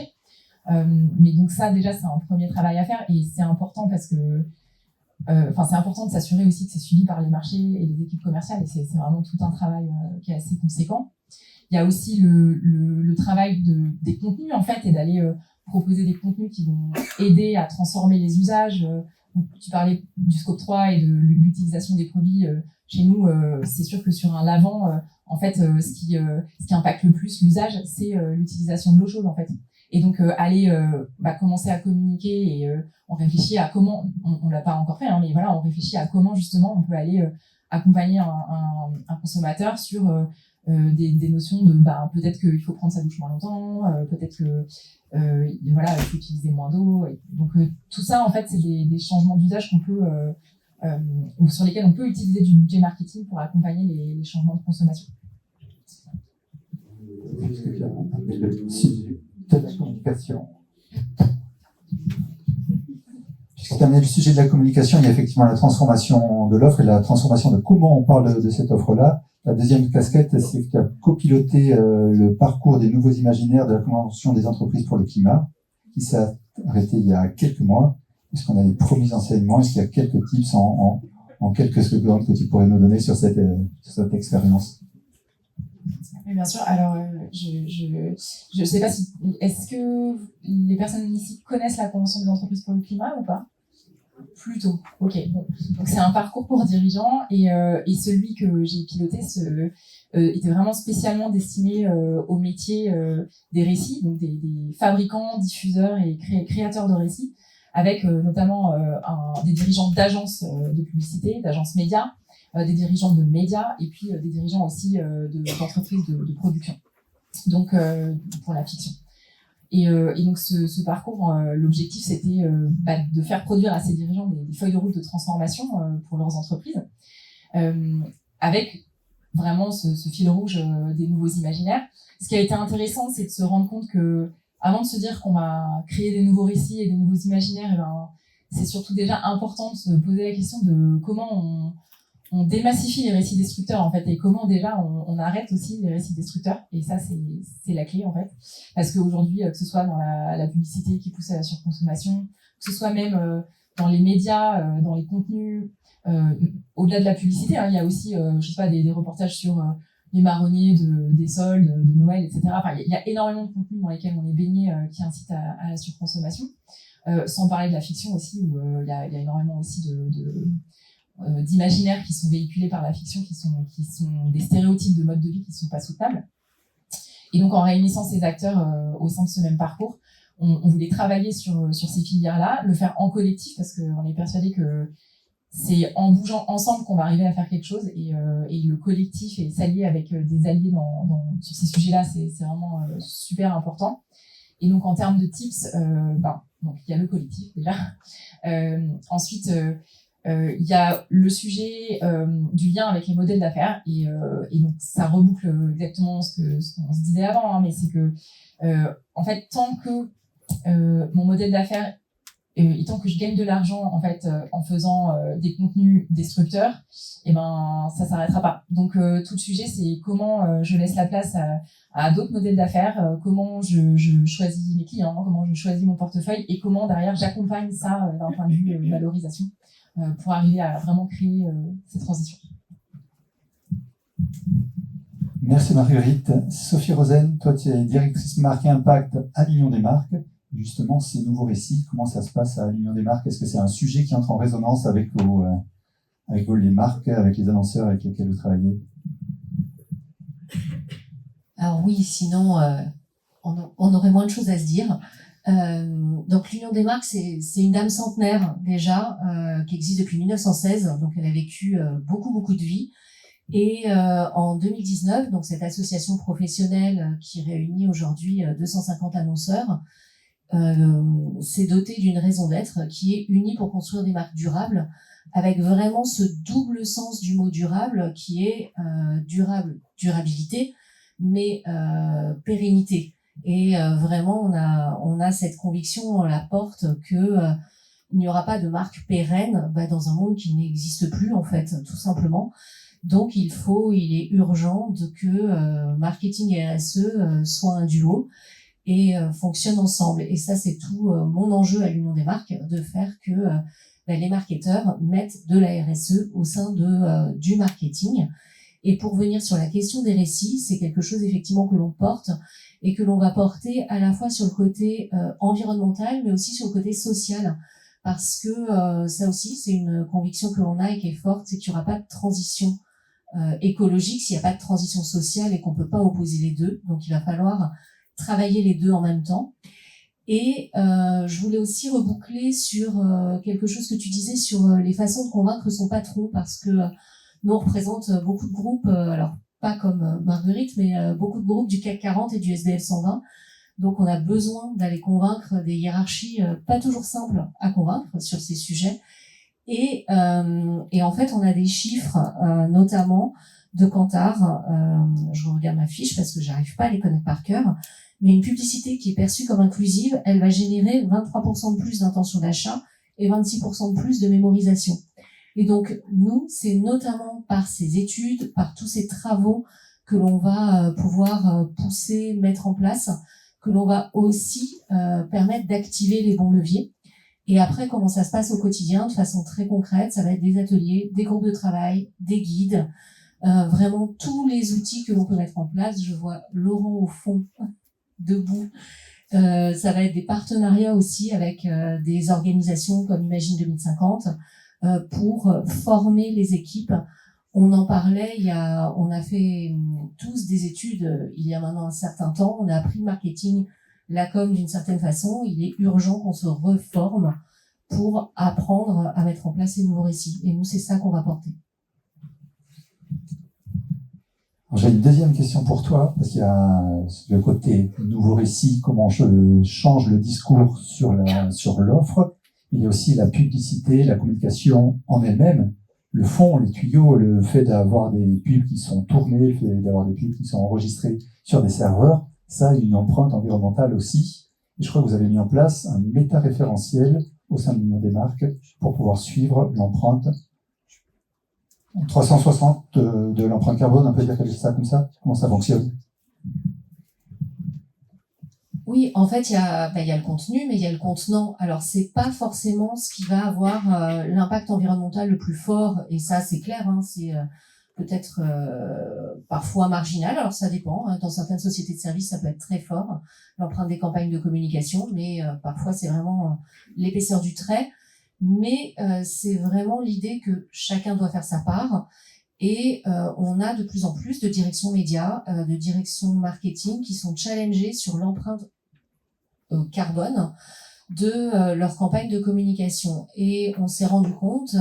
C: Mais donc ça, déjà, c'est un premier travail à faire et c'est important parce que c'est important de s'assurer aussi que c'est suivi par les marchés et les équipes commerciales, et c'est vraiment tout un travail qui est assez conséquent. Il y a aussi le travail des contenus en fait, et d'aller proposer des contenus qui vont aider à transformer les usages. Donc, tu parlais du scope 3 et de l'utilisation des produits. Chez nous, c'est sûr que sur un lavant, en fait, ce qui impacte le plus l'usage, c'est l'utilisation de l'eau chaude en fait. Et donc aller commencer à communiquer et on réfléchit à comment, on l'a pas encore fait, mais voilà, on réfléchit à comment justement on peut aller accompagner un consommateur sur des notions de peut-être qu'il faut prendre sa douche moins longtemps, peut-être que il faut utiliser moins d'eau. Donc tout ça en fait c'est des changements d'usage qu'on peut ou sur lesquels on peut utiliser du budget marketing pour accompagner les changements de consommation.
A: De la communication. Puisque tu as amené le sujet de la communication, il y a effectivement la transformation de l'offre et la transformation de comment on parle de cette offre-là. La deuxième casquette, c'est que tu as copiloté le parcours des nouveaux imaginaires de la Convention des entreprises pour le climat, qui s'est arrêté il y a quelques mois. Est-ce qu'on a des premiers enseignements? Est-ce qu'il y a quelques tips en quelques secondes que tu pourrais nous donner sur cette expérience?
C: Oui, bien sûr. Alors, je sais pas si, est-ce que les personnes ici connaissent la Convention des entreprises pour le climat ou pas? Plutôt. Ok. Bon. Donc c'est un parcours pour dirigeants et celui que j'ai piloté était vraiment spécialement destiné au métier des récits, donc des fabricants, diffuseurs et créateurs de récits, avec notamment des dirigeants d'agences de publicité, d'agences médias, des dirigeants de médias et puis des dirigeants aussi d'entreprises de production. Donc pour la fiction. Et donc ce parcours, l'objectif c'était de faire produire à ces dirigeants des feuilles de route de transformation pour leurs entreprises, avec vraiment ce fil rouge des nouveaux imaginaires. Ce qui a été intéressant, c'est de se rendre compte que, avant de se dire qu'on va créer des nouveaux récits et des nouveaux imaginaires, c'est surtout déjà important de se poser la question de comment on démassifie les récits destructeurs en fait, et comment déjà on arrête aussi les récits destructeurs. Et ça c'est la clé en fait, parce qu'aujourd'hui que ce soit dans la publicité qui pousse à la surconsommation, que ce soit même dans les médias, dans les contenus, au-delà de la publicité, hein, il y a aussi je sais pas des reportages sur les marronniers des soldes de Noël, etc. Enfin il y a énormément de contenus dans lesquels on est baigné qui incitent à la surconsommation, sans parler de la fiction aussi où il y a énormément aussi d'imaginaires qui sont véhiculés par la fiction, qui sont des stéréotypes de mode de vie qui sont pas soutenables. Et donc en réunissant ces acteurs au sein de ce même parcours, on voulait travailler sur ces filières-là, le faire en collectif parce qu'on est persuadé que c'est en bougeant ensemble qu'on va arriver à faire quelque chose, et le collectif et s'allier avec des alliés sur ces sujets-là, c'est vraiment super important. Et donc en termes de tips, donc il y a le collectif déjà. Ensuite, il y a le sujet du lien avec les modèles d'affaires, et donc ça reboucle exactement ce qu'on se disait avant, hein, mais c'est que en fait tant que mon modèle d'affaires et tant que je gagne de l'argent en fait en faisant des contenus destructeurs, et ben ça s'arrêtera pas. Donc tout le sujet c'est comment je laisse la place à d'autres modèles d'affaires, comment je choisis mes clients, comment je choisis mon portefeuille, et comment derrière j'accompagne ça d'un point de vue valorisation pour arriver à vraiment créer cette transition.
A: Merci Marguerite. Sophie Rosen, toi tu es directrice marque et impact à l'Union des marques. Justement, ces nouveaux récits, comment ça se passe à l'Union des marques? Est-ce que c'est un sujet qui entre en résonance avec les marques, avec les annonceurs avec lesquels vous travaillez?
D: Alors oui, sinon on aurait moins de choses à se dire. Donc l'Union des marques, c'est une dame centenaire déjà, qui existe depuis 1916, donc elle a vécu beaucoup de vie. Et en 2019, donc cette association professionnelle qui réunit aujourd'hui 250 annonceurs, s'est dotée d'une raison d'être qui est unie pour construire des marques durables, avec vraiment ce double sens du mot durable qui est durabilité, mais pérennité. Et vraiment, on a cette conviction, on la porte que il n'y aura pas de marque pérenne dans un monde qui n'existe plus en fait, tout simplement. Donc il est urgent que marketing et RSE soient un duo et fonctionnent ensemble. Et ça, c'est tout mon enjeu à l'Union des marques, de faire que les marketeurs mettent de la RSE au sein du marketing. Et pour venir sur la question des récits, c'est quelque chose effectivement que l'on porte et que l'on va porter à la fois sur le côté environnemental, mais aussi sur le côté social. Parce que ça aussi, c'est une conviction que l'on a et qui est forte, c'est qu'il n'y aura pas de transition écologique s'il n'y a pas de transition sociale et qu'on ne peut pas opposer les deux. Donc il va falloir travailler les deux en même temps. Et je voulais aussi reboucler sur quelque chose que tu disais sur les façons de convaincre son patron, parce que nous on représente beaucoup de groupes, alors pas comme Marguerite, mais beaucoup de groupes du CAC 40 et du SBF 120. Donc on a besoin d'aller convaincre des hiérarchies pas toujours simples à convaincre sur ces sujets. Et en fait on a des chiffres, notamment de Kantar, je regarde ma fiche parce que j'arrive pas à les connaître par cœur, mais une publicité qui est perçue comme inclusive, elle va générer 23% de plus d'intention d'achat et 26% de plus de mémorisation. Et donc, nous, c'est notamment par ces études, par tous ces travaux que l'on va pouvoir pousser, mettre en place, que l'on va aussi permettre d'activer les bons leviers. Et après, comment ça se passe au quotidien, de façon très concrète, ça va être des ateliers, des groupes de travail, des guides, vraiment tous les outils que l'on peut mettre en place. Je vois Laurent au fond, debout. Ça va être des partenariats aussi avec des organisations comme Imagine 2050 pour former les équipes. On en parlait, on a fait tous des études il y a maintenant un certain temps, on a appris le marketing, la com d'une certaine façon. Il est urgent qu'on se reforme pour apprendre à mettre en place ces nouveaux récits. Et nous, c'est ça qu'on va porter.
A: J'ai une deuxième question pour toi, parce qu'il y a le côté nouveau récit, comment je change le discours sur l'offre. Il y a aussi la publicité, la communication en elle-même, le fond, les tuyaux, le fait d'avoir des pubs qui sont tournées, le fait d'avoir des pubs qui sont enregistrées sur des serveurs, ça a une empreinte environnementale aussi. Et je crois que vous avez mis en place un méta-référentiel au sein de l'Union des marques pour pouvoir suivre l'empreinte 360 de l'empreinte carbone, on peut dire ça comme ça. Comment ça fonctionne?
D: Oui, en fait, il y a le contenu, mais il y a le contenant. Alors, c'est pas forcément ce qui va avoir l'impact environnemental le plus fort, et ça, c'est clair, hein, c'est peut-être parfois marginal. Alors, ça dépend. Hein. Dans certaines sociétés de services, ça peut être très fort, l'empreinte des campagnes de communication, mais parfois, c'est vraiment l'épaisseur du trait. Mais c'est vraiment l'idée que chacun doit faire sa part. Et on a de plus en plus de directions médias, de directions marketing qui sont challengées sur l'empreinte carbone de leur campagne de communication. Et on s'est rendu compte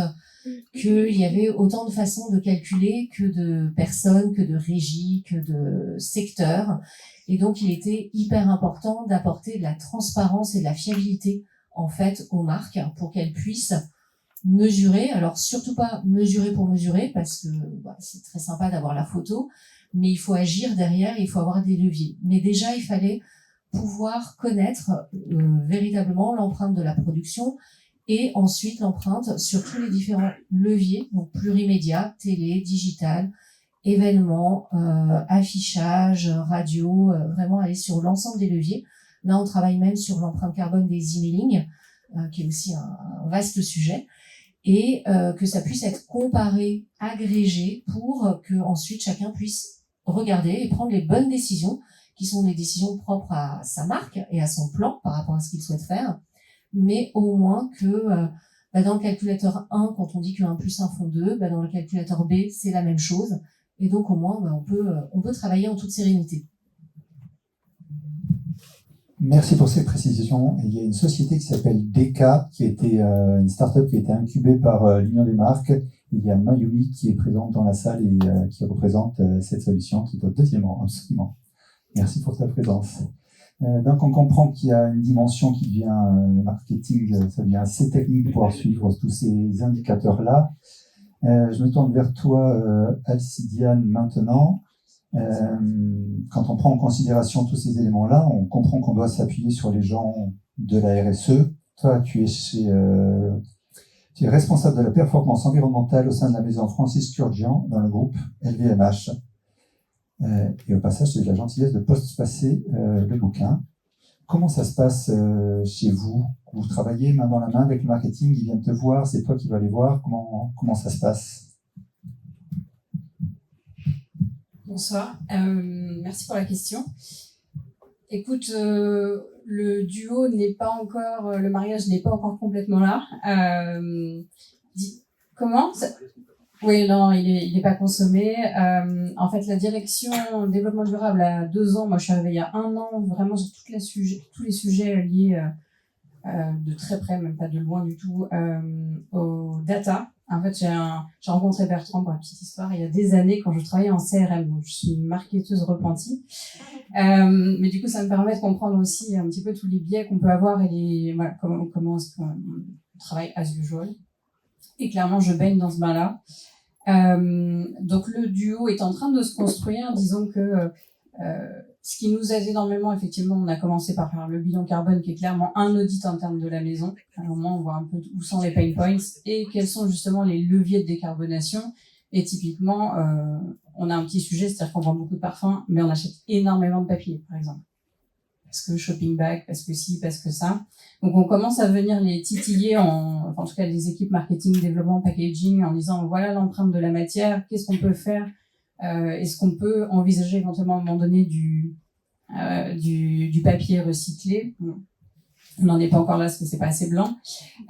D: qu'il y avait autant de façons de calculer que de personnes, que de régies, que de secteurs. Et donc, il était hyper important d'apporter de la transparence et de la fiabilité en fait aux marques pour qu'elles puissent mesurer. Alors surtout pas mesurer pour mesurer parce que c'est très sympa d'avoir la photo, mais il faut agir derrière, il faut avoir des leviers. Mais déjà il fallait pouvoir connaître véritablement l'empreinte de la production et ensuite l'empreinte sur tous les différents leviers, donc plurimédia, télé, digital, événements, affichage, radio, vraiment aller sur l'ensemble des leviers. Là, on travaille même sur l'empreinte carbone des emailing, qui est aussi un vaste sujet, et que ça puisse être comparé, agrégé, pour que ensuite chacun puisse regarder et prendre les bonnes décisions, qui sont des décisions propres à sa marque et à son plan par rapport à ce qu'il souhaite faire, mais au moins que dans le calculateur 1, quand on dit que 1 plus 1 font 2, dans le calculateur B, c'est la même chose, et donc au moins on peut travailler en toute sérénité.
A: Merci pour ces précisions. Il y a une société qui s'appelle DECA, qui a été une start-up qui a été incubée par l'Union des marques. Il y a Mayumi qui est présente dans la salle et qui représente cette solution, qui est au deuxième rang, absolument. Merci pour ta présence. Donc on comprend qu'il y a une dimension qui devient marketing, ça devient assez technique pour pouvoir suivre tous ces indicateurs-là. Je me tourne vers toi, Alcidiane, maintenant. Quand on prend en considération tous ces éléments-là, on comprend qu'on doit s'appuyer sur les gens de la RSE. Toi, tu es responsable de la performance environnementale au sein de la maison Francis Kurkdjian dans le groupe LVMH. Et au passage, c'est de la gentillesse de post-passer le bouquin. Comment ça se passe chez vous? Vous travaillez main dans la main avec le marketing, ils viennent te voir, c'est toi qui vas les voir. Comment ça se passe?
E: Bonsoir, merci pour la question. Écoute, le duo n'est pas encore, le mariage n'est pas encore complètement là. Comment ça... Oui, non, il est pas consommé. En fait, la direction développement durable a 2 ans. Moi, je suis arrivée il y a 1 an, vraiment sur tous les sujets liés de très près, même pas de loin du tout, aux data. En fait, j'ai rencontré Bertrand pour la petite histoire il y a des années quand je travaillais en CRM. Donc, je suis une marketeuse repentie. Mais du coup, ça me permet de comprendre aussi un petit peu tous les biais qu'on peut avoir et comment est-ce qu'on travaille as usual. Et clairement, je baigne dans ce bain-là. Donc, le duo est en train de se construire. Disons que ce qui nous aide énormément, effectivement, on a commencé par faire le bilan carbone, qui est clairement un audit interne de la maison. Au moins, on voit un peu où sont les pain points et quels sont justement les leviers de décarbonation. Et typiquement, on a un petit sujet, c'est-à-dire qu'on vend beaucoup de parfums, mais on achète énormément de papier, par exemple. Parce que shopping bag, parce que ci, parce que ça. Donc, on commence à venir les titiller, en tout cas les équipes marketing, développement, packaging, en disant voilà l'empreinte de la matière, qu'est-ce qu'on peut faire Est-ce qu'on peut envisager éventuellement à un moment donné du papier recyclé? Bon, on n'en est pas encore là parce que c'est pas assez blanc.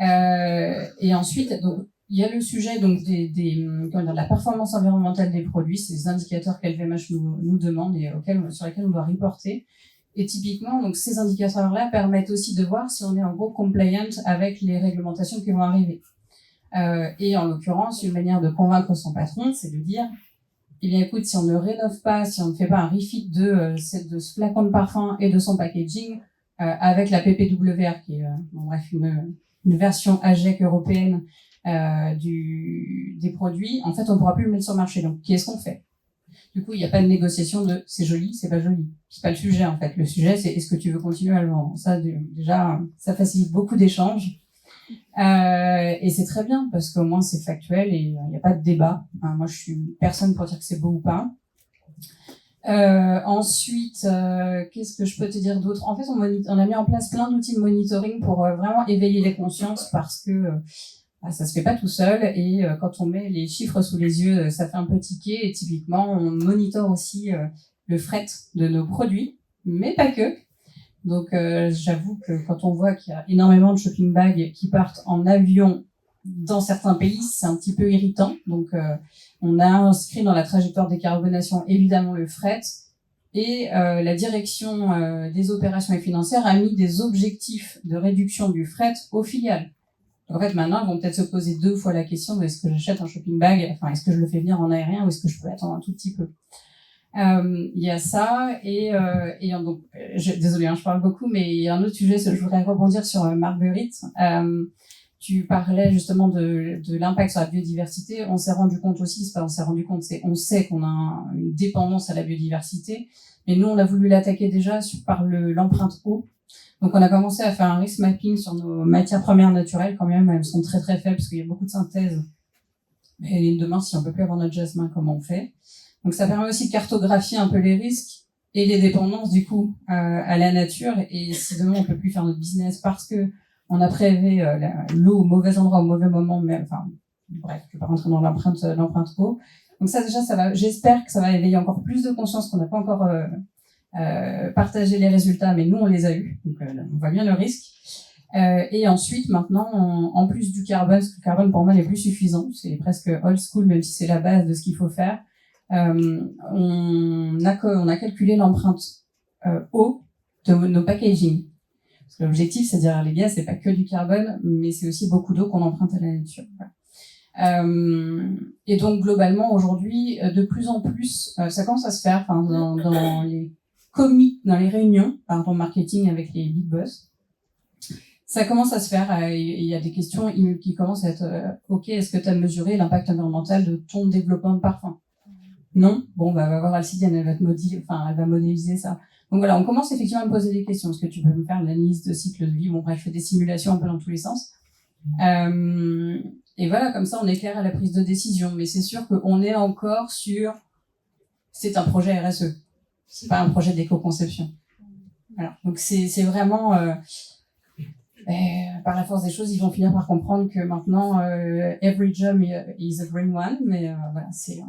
E: Et ensuite, donc, il y a le sujet donc de la performance environnementale des produits, c'est des indicateurs qu'LVMH nous demande et sur lesquels on doit reporter. Et typiquement, donc ces indicateurs-là permettent aussi de voir si on est en gros compliant avec les réglementations qui vont arriver. Et en l'occurrence, une manière de convaincre son patron, c'est de dire, eh bien écoute, si on ne rénove pas, si on ne fait pas un refit de ce flacon de parfum et de son packaging, avec la PPWR, qui est une version AGEC européenne des produits, en fait, on ne pourra plus le mettre sur le marché. Donc, qu'est-ce qu'on fait? Du coup, il n'y a pas de négociation de c'est joli, c'est pas joli. C'est pas le sujet, en fait. Le sujet, c'est est-ce que tu veux continuer à le vendre? Ça, déjà, ça facilite beaucoup d'échanges. Et c'est très bien, parce qu'au moins, c'est factuel et il n'y a pas de débat. Moi, je suis personne pour dire que c'est beau ou pas. Ensuite, qu'est-ce que je peux te dire d'autre? En fait, on a mis en place plein d'outils de monitoring pour vraiment éveiller les consciences parce que ça se fait pas tout seul et quand on met les chiffres sous les yeux, ça fait un peu tiquer et typiquement, on monitore aussi le fret de nos produits, mais pas que. Donc, j'avoue que quand on voit qu'il y a énormément de shopping bags qui partent en avion dans certains pays, c'est un petit peu irritant. Donc, on a inscrit dans la trajectoire de décarbonation évidemment le fret et la direction des opérations et financières a mis des objectifs de réduction du fret aux filiales. Donc, en fait, maintenant, ils vont peut-être se poser 2 fois la question de est-ce que j'achète un shopping bag, enfin, est-ce que je le fais venir en aérien ou est-ce que je peux attendre un tout petit peu. Il y a ça et donc, désolée, je parle beaucoup, mais il y a un autre sujet, je voudrais rebondir sur Marguerite. Tu parlais justement de l'impact sur la biodiversité. On s'est rendu compte aussi, c'est pas on s'est rendu compte, c'est on sait qu'on a une dépendance à la biodiversité, mais nous on a voulu l'attaquer déjà par l'empreinte eau. Donc on a commencé à faire un risk mapping sur nos matières premières naturelles quand même, elles sont très très faibles parce qu'il y a beaucoup de synthèse. Et demain, si on peut plus avoir notre jasmin, comment on fait? Donc ça permet aussi de cartographier un peu les risques et les dépendances du coup à la nature. Et si demain on peut plus faire notre business parce que on a prélevé l'eau au mauvais endroit au mauvais moment, mais enfin bref, je vais pas rentrer dans l'empreinte eau. Donc ça déjà, j'espère que ça va éveiller encore plus de conscience qu'on n'a pas encore partagé les résultats, mais nous on les a eus, donc on voit bien le risque. Et ensuite, maintenant, en plus du carbone, parce que le carbone pour moi n'est plus suffisant, c'est presque old school, même si c'est la base de ce qu'il faut faire. On a calculé l'empreinte eau de nos packaging. Parce que l'objectif, c'est de dire, les gars, c'est pas que du carbone, mais c'est aussi beaucoup d'eau qu'on emprunte à la nature. Voilà. Et donc, globalement, aujourd'hui, de plus en plus, ça commence à se faire dans les dans les réunions, marketing avec les big boss. Ça commence à se faire. Il y a des questions qui commencent à être OK, est-ce que tu as mesuré l'impact environnemental de ton développement de parfum? Non? Bon, va voir Alcidiane, elle va modéliser ça. Donc voilà, on commence effectivement à me poser des questions. Est-ce que tu peux me faire l'analyse de cycle de vie? Bon, bref, je fais des simulations un peu dans tous les sens. Et voilà, comme ça, on est clair à la prise de décision. Mais c'est sûr qu'on est encore sur... C'est un projet RSE. C'est pas un projet d'éco-conception. Voilà. Donc c'est vraiment... par la force des choses, ils vont finir par comprendre que maintenant, every job is a green one. Mais voilà, c'est...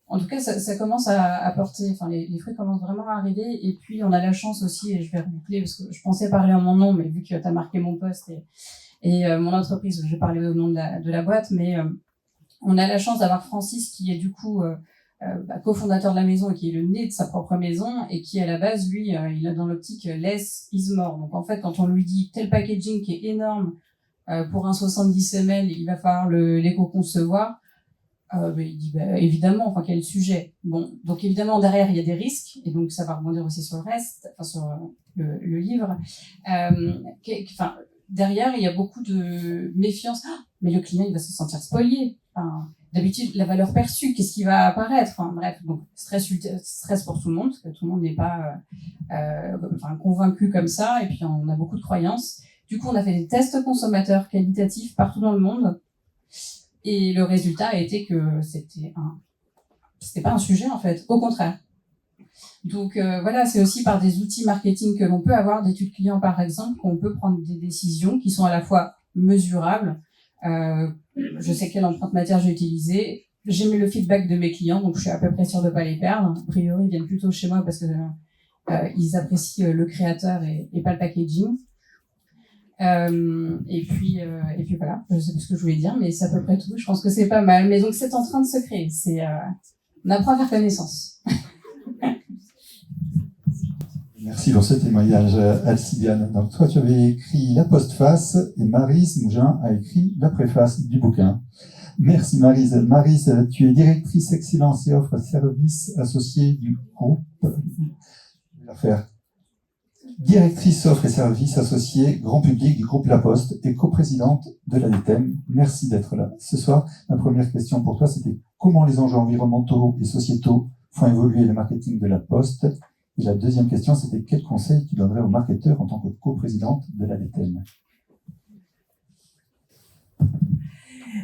E: En tout cas, ça commence à porter, les fruits commencent vraiment à arriver. Et puis, on a la chance aussi, et je vais reboucler parce que je pensais parler en mon nom, mais vu que tu as marqué mon poste et mon entreprise, je vais parler au nom de la boîte, mais on a la chance d'avoir Francis qui est du coup cofondateur de la maison et qui est le nez de sa propre maison et qui, à la base, lui, il a dans l'optique less is more. Donc, en fait, quand on lui dit tel packaging qui est énorme pour un 70 ml, il va falloir l'éco-concevoir. Il dit évidemment, quel sujet. Bon, donc évidemment derrière il y a des risques et donc ça va rebondir aussi sur le reste, sur le livre. Derrière il y a beaucoup de méfiance. Mais le client il va se sentir spolié. D'habitude la valeur perçue, qu'est-ce qui va apparaître? Bref, donc stress pour tout le monde parce que tout le monde n'est pas convaincu comme ça et puis on a beaucoup de croyances. Du coup on a fait des tests consommateurs qualitatifs partout dans le monde. Et le résultat a été que c'était pas un sujet, en fait. Au contraire. Donc, voilà, c'est aussi par des outils marketing que l'on peut avoir, d'études clients, par exemple, qu'on peut prendre des décisions qui sont à la fois mesurables. Je sais quelle empreinte matière j'ai utilisée. j'ai mis le feedback de mes clients, donc je suis à peu près sûre de pas les perdre. A priori, ils viennent plutôt chez moi parce que ils apprécient le créateur et pas le packaging. Et puis voilà, je sais plus ce que je voulais dire, mais c'est à peu près tout. Je pense que c'est pas mal. Mais donc c'est en train de se créer. On apprend à faire connaissance.
A: Merci pour ce témoignage, Alcibiane. Donc, toi, tu avais écrit la postface et Maryse Mougin a écrit la préface du bouquin. Merci, Maryse. Maryse, tu es directrice excellence et offre service associée du groupe. Je vais la faire. Directrice offre et services associés grand public du groupe La Poste et coprésidente de la DTEM. Merci d'être là. Ce soir, ma première question pour toi, c'était comment les enjeux environnementaux et sociétaux font évoluer le marketing de La Poste? Et la deuxième question, c'était quel conseil tu donnerais aux marketeurs en tant que coprésidente de la DTEM?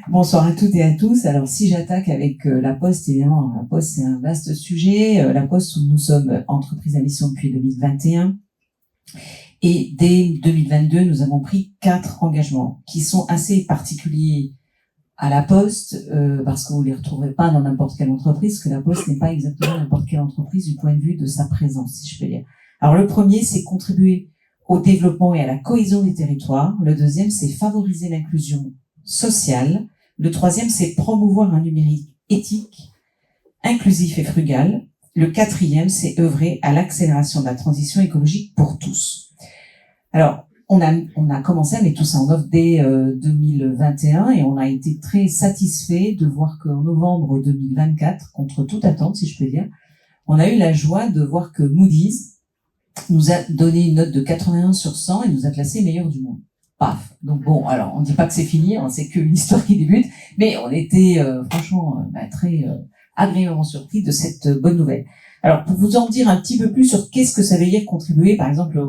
F: Bonsoir à toutes et à tous. Alors, si j'attaque avec La Poste, évidemment, La Poste, c'est un vaste sujet. La Poste, nous sommes entreprise à mission depuis 2021. Et dès 2022, nous avons pris 4 engagements qui sont assez particuliers à La Poste, parce que vous les retrouverez pas dans n'importe quelle entreprise, parce que La Poste n'est pas exactement n'importe quelle entreprise du point de vue de sa présence, si je peux dire. Alors, le premier, c'est contribuer au développement et à la cohésion des territoires. Le deuxième, c'est favoriser l'inclusion sociale. Le troisième, c'est promouvoir un numérique éthique, inclusif et frugal. Le quatrième, c'est œuvrer à l'accélération de la transition écologique pour tous. Alors, on a commencé à mettre tout ça en œuvre dès 2021 et on a été très satisfait de voir qu'en novembre 2024, contre toute attente, si je peux dire, on a eu la joie de voir que Moody's nous a donné une note de 81 sur 100 et nous a classé meilleur du monde. Paf. Donc bon, alors on ne dit pas que c'est fini, hein, c'est qu'une histoire qui débute, mais on était franchement très agréablement surpris de cette bonne nouvelle. Alors pour vous en dire un petit peu plus sur qu'est-ce que ça veut dire contribuer, par exemple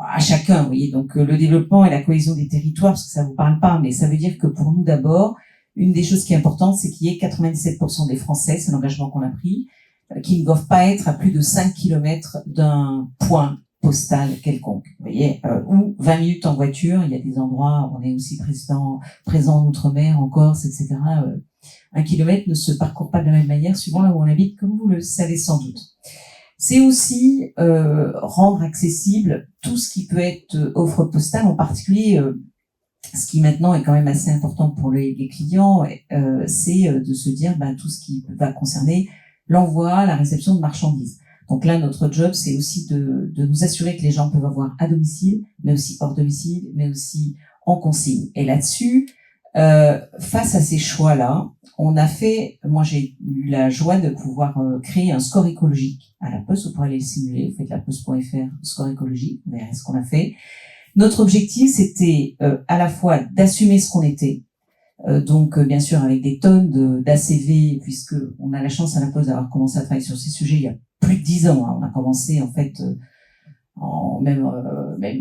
F: à chacun, vous voyez, donc le développement et la cohésion des territoires, parce que ça vous parle pas, mais ça veut dire que pour nous d'abord, une des choses qui est importante, c'est qu'il y ait 97% des Français, c'est l'engagement qu'on a pris, qui ne doivent pas être à plus de 5 km d'un point postal quelconque, vous voyez, ou 20 minutes en voiture. Il y a des endroits, on est aussi présent en Outre-mer, en Corse, etc. 1 kilomètre ne se parcourt pas de la même manière suivant là où on habite, comme vous le savez sans doute. C'est aussi rendre accessible tout ce qui peut être offre postale, en particulier ce qui maintenant est quand même assez important pour les clients, c'est de se dire tout ce qui va concerner l'envoi, la réception de marchandises. Donc là, notre job, c'est aussi de nous assurer que les gens peuvent avoir à domicile, mais aussi hors domicile, mais aussi en consigne. Et là-dessus, face à ces choix-là, moi j'ai eu la joie de pouvoir créer un score écologique à La Poste. Vous pourrez aller le simuler, vous faites laposte.fr, score écologique, vous verrez ce qu'on a fait. Notre objectif, c'était à la fois d'assumer ce qu'on était, donc bien sûr avec des tonnes d'ACV, puisque on a la chance à La Poste d'avoir commencé à travailler sur ces sujets il y a plus de 10 ans. Hein. On a commencé en fait même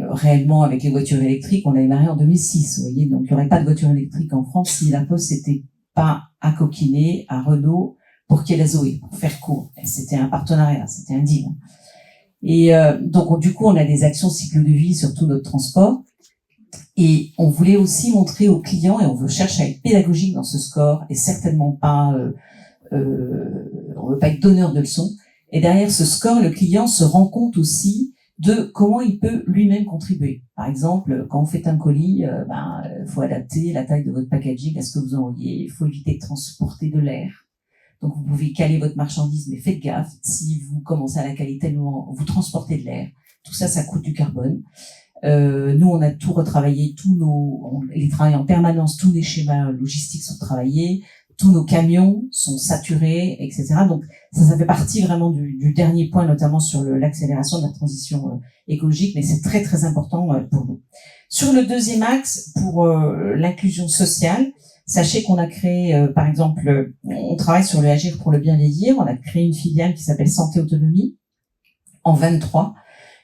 F: réellement avec les voitures électriques, on a démarré en 2006, vous voyez, donc il n'y aurait pas de voiture électrique en France si La Poste s'était pas accoquinée à Renault pour qu'il y ait la Zoé, pour faire court. C'était un partenariat, c'était un deal. Et donc du coup, on a des actions cycle de vie sur tout notre transport. Et on voulait aussi montrer aux clients, et on veut chercher à être pédagogique dans ce score, et certainement pas, on veut pas être donneur de leçons. Et derrière ce score, le client se rend compte aussi de comment il peut lui-même contribuer. Par exemple, quand vous faites un colis, faut adapter la taille de votre packaging à ce que vous envoyez. Il faut éviter de transporter de l'air. Donc vous pouvez caler votre marchandise, mais faites gaffe. Si vous commencez à la caler tellement, vous transportez de l'air. Tout ça, ça coûte du carbone. Nous, on a tout retravaillé, il travaille en permanence, tous les schémas logistiques sont travaillés, tous nos camions sont saturés, etc. Donc ça fait partie vraiment du dernier point, notamment sur l'accélération de la transition écologique, mais c'est très très important pour nous. Sur le deuxième axe, pour l'inclusion sociale, sachez qu'on a créé, par exemple, on travaille sur le Agir pour le bien vieillir, on a créé une filiale qui s'appelle Santé Autonomie en 23,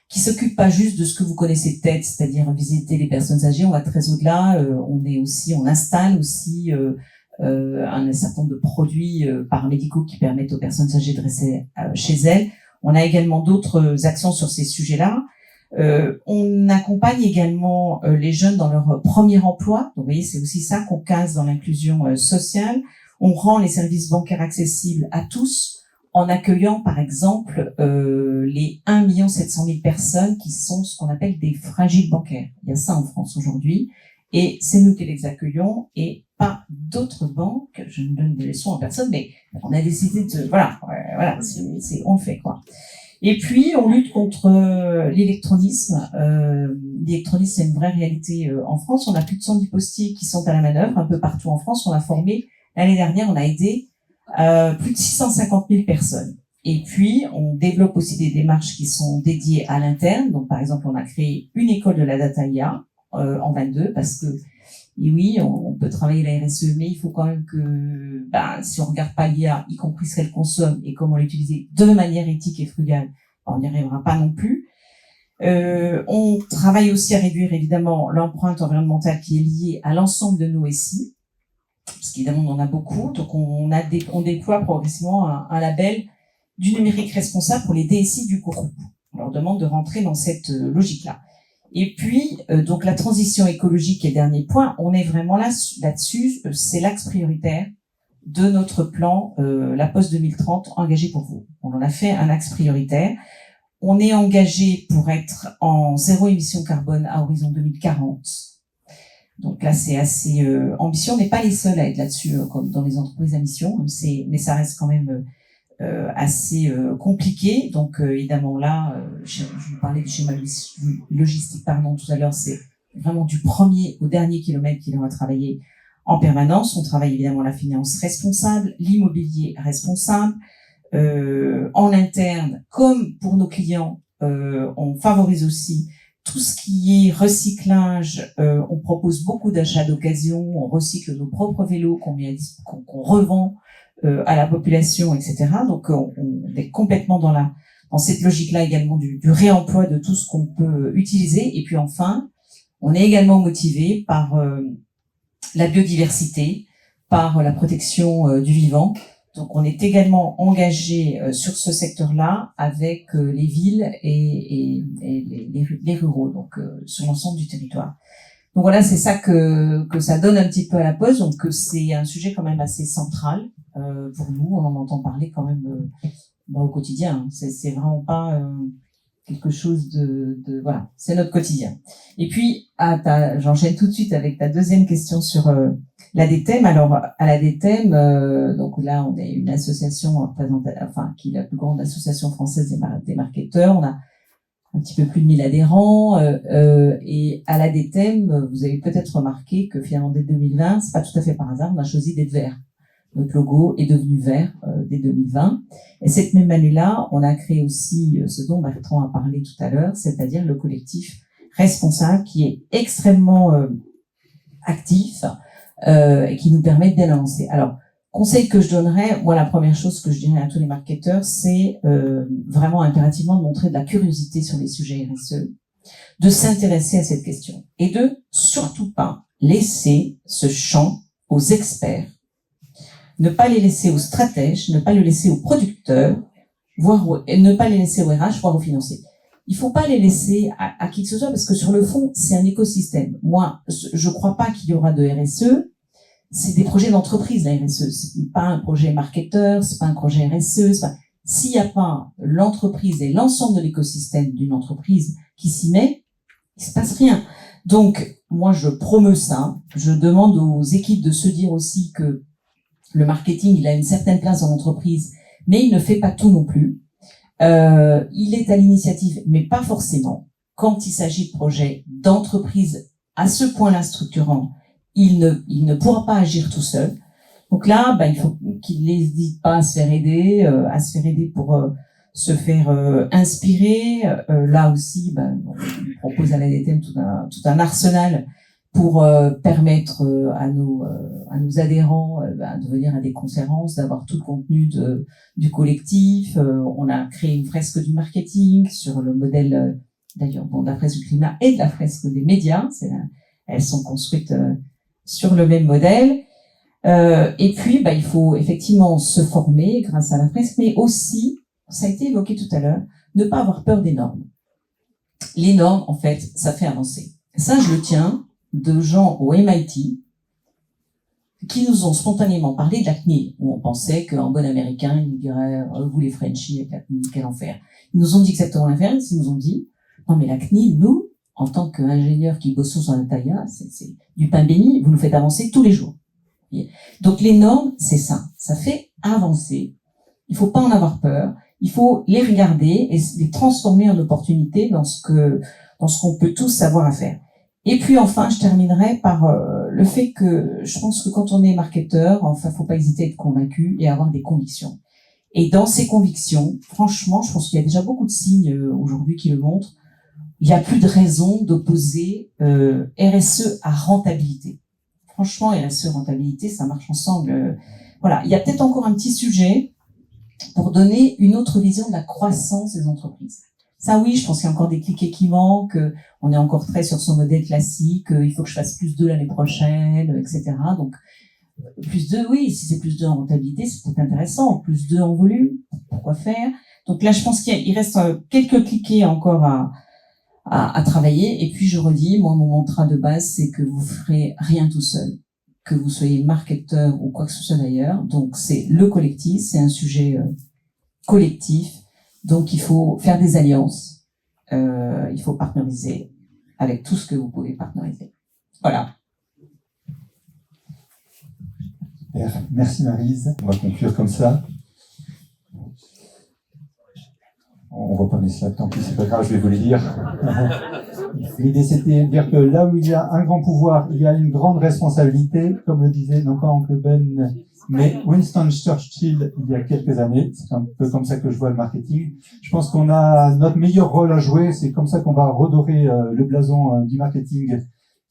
F: qui s'occupe pas juste de ce que vous connaissez peut-être, c'est-à-dire visiter les personnes âgées. On va très au-delà. On installe aussi un certain nombre de produits paramédicaux qui permettent aux personnes âgées de rester chez elles. On a également d'autres actions sur ces sujets-là. On accompagne également les jeunes dans leur premier emploi. Donc, vous voyez, c'est aussi ça qu'on case dans l'inclusion sociale. On rend les services bancaires accessibles à tous en accueillant, par exemple, les 1 700 000 personnes qui sont ce qu'on appelle des fragiles bancaires. Il y a ça en France aujourd'hui. Et c'est nous qui les accueillons et pas d'autres banques. Je ne donne des leçons à personne, mais on a décidé de, voilà, on le fait, quoi. Et puis, on lutte contre l'électronisme. L'électronisme, c'est une vraie réalité en France. On a plus de 110 postiers qui sont à la manœuvre un peu partout en France. On a formé, l'année dernière, on a aidé plus de 650 000 personnes. Et puis, on développe aussi des démarches qui sont dédiées à l'interne. Donc, par exemple, on a créé une école de la data IA en 22 parce que, et oui, on peut travailler la RSE, mais il faut quand même que, si on regarde pas l'IA, y compris ce qu'elle consomme et comment l'utiliser de manière éthique et frugale, on n'y arrivera pas non plus. On travaille aussi à réduire évidemment l'empreinte environnementale qui est liée à l'ensemble de nos SI, parce qu'évidemment on en a beaucoup, donc on déploie progressivement un label du numérique responsable pour les DSI du groupe. On leur demande de rentrer dans cette logique-là. Et puis, donc la transition écologique est le dernier point. On est vraiment là-dessus. C'est l'axe prioritaire de notre plan La Poste 2030, engagé pour vous. On en a fait un axe prioritaire. On est engagé pour être en zéro émission carbone à horizon 2040. Donc là, c'est assez ambitieux. On n'est pas les seuls à être là-dessus, comme dans les entreprises à mission, mais ça reste quand même assez compliqué. Donc évidemment là, je vous parlais du schéma logistique tout à l'heure, c'est vraiment du premier au dernier kilomètre qu'il va travailler en permanence. On travaille évidemment la finance responsable, l'immobilier responsable, en interne comme pour nos clients. On favorise aussi tout ce qui est recyclage. On propose beaucoup d'achats d'occasion, on recycle nos propres vélos qu'on revend à la population, etc. Donc on est complètement dans cette logique-là également du réemploi de tout ce qu'on peut utiliser. Et puis enfin, on est également motivé par la biodiversité, par la protection du vivant. Donc on est également engagé sur ce secteur-là avec les villes et les ruraux, donc sur l'ensemble du territoire. Donc voilà, c'est ça que ça donne un petit peu à la Poste. Donc c'est un sujet quand même assez central pour nous. On en entend parler quand même au quotidien. C'est vraiment pas quelque chose de voilà, c'est notre quotidien. Et puis j'enchaîne tout de suite avec ta deuxième question sur l'ADTEM. Alors à l'ADTEM, donc là on est une association qui est la plus grande association française des marketeurs. On a un petit peu plus de 1000 adhérents, et à l'ADTEM, vous avez peut-être remarqué que finalement dès 2020, c'est pas tout à fait par hasard, on a choisi d'être vert. Notre logo est devenu vert dès 2020. Et cette même année-là, on a créé aussi ce dont Bertrand a parlé tout à l'heure, c'est-à-dire le collectif responsable qui est extrêmement actif et qui nous permet de bien avancer. Alors, conseil que je donnerais, moi la première chose que je dirais à tous les marketeurs, c'est vraiment impérativement de montrer de la curiosité sur les sujets RSE, de s'intéresser à cette question et de surtout pas laisser ce champ aux experts, ne pas les laisser aux stratèges, ne pas le laisser aux producteurs, ne pas les laisser aux RH, voire aux financiers. Il faut pas les laisser à qui que ce soit parce que sur le fond, c'est un écosystème. Moi, je crois pas qu'il y aura de RSE. C'est des projets d'entreprise, la RSE. C'est pas un projet marketeur, c'est pas un projet RSE. S'il n'y a pas l'entreprise et l'ensemble de l'écosystème d'une entreprise qui s'y met, il se passe rien. Donc, moi, je promeus ça. Je demande aux équipes de se dire aussi que le marketing, il a une certaine place dans l'entreprise, mais il ne fait pas tout non plus. Il est à l'initiative, mais pas forcément. Quand il s'agit de projets d'entreprise à ce point-là structurant, il ne pourra pas agir tout seul. Donc là, il faut qu'il n'hésite pas à se faire aider, pour se faire inspirer. Là aussi, on propose à l'ADTEM tout un arsenal pour permettre à nos adhérents de venir à des conférences, d'avoir tout le contenu du collectif. On a créé une fresque du marketing sur le modèle d'ailleurs de la fresque du climat et de la fresque des médias. Elles sont construites sur le même modèle. Et puis, il faut effectivement se former grâce à la fresque, mais aussi, ça a été évoqué tout à l'heure, ne pas avoir peur des normes. Les normes, en fait, ça fait avancer. Ça, je le tiens de gens au MIT, qui nous ont spontanément parlé de la CNIL, où on pensait qu'en bon américain, ils nous diraient vous les Frenchies avec la CNIL, quel enfer. Ils nous ont dit exactement l'inverse, ils nous ont dit non mais la CNIL, nous, en tant qu'ingénieurs qui bossons sur Natalia, c'est du pain béni, vous nous faites avancer tous les jours. Donc les normes, c'est ça fait avancer. Il faut pas en avoir peur, il faut les regarder et les transformer en opportunités dans ce qu'on peut tous savoir à faire. Et puis enfin, je terminerai par le fait que je pense que quand on est marketeur, enfin, faut pas hésiter à être convaincu et avoir des convictions. Et dans ces convictions, franchement, je pense qu'il y a déjà beaucoup de signes aujourd'hui qui le montrent. Il n'y a plus de raison d'opposer RSE à rentabilité. Franchement, RSE, rentabilité, ça marche ensemble. Voilà, il y a peut-être encore un petit sujet pour donner une autre vision de la croissance des entreprises. Ça, oui, je pense qu'il y a encore des cliquets qui manquent. On est encore très sur son modèle classique. Il faut que je fasse plus 2 l'année prochaine, etc. Donc, plus 2, oui, si c'est plus 2 en rentabilité, c'est peut-être intéressant. Plus 2 en volume, pourquoi faire? Donc là, je pense qu'il reste quelques cliquets encore à travailler. Et puis, je redis, moi, mon mantra de base, c'est que vous ferez rien tout seul. Que vous soyez marketeur ou quoi que ce soit d'ailleurs. Donc, c'est le collectif, c'est un sujet collectif. Donc, il faut faire des alliances. Il faut partneriser avec tout ce que vous pouvez partneriser. Voilà.
A: Super. Merci Maryse. On va conclure comme ça. On voit pas mes slides, tant pis, c'est pas grave, je vais vous les dire. L'idée, c'était de dire que là où il y a un grand pouvoir, il y a une grande responsabilité, comme le disait non pas Oncle Ben, mais Winston Churchill il y a quelques années. C'est un peu comme ça que je vois le marketing. Je pense qu'on a notre meilleur rôle à jouer. C'est comme ça qu'on va redorer le blason du marketing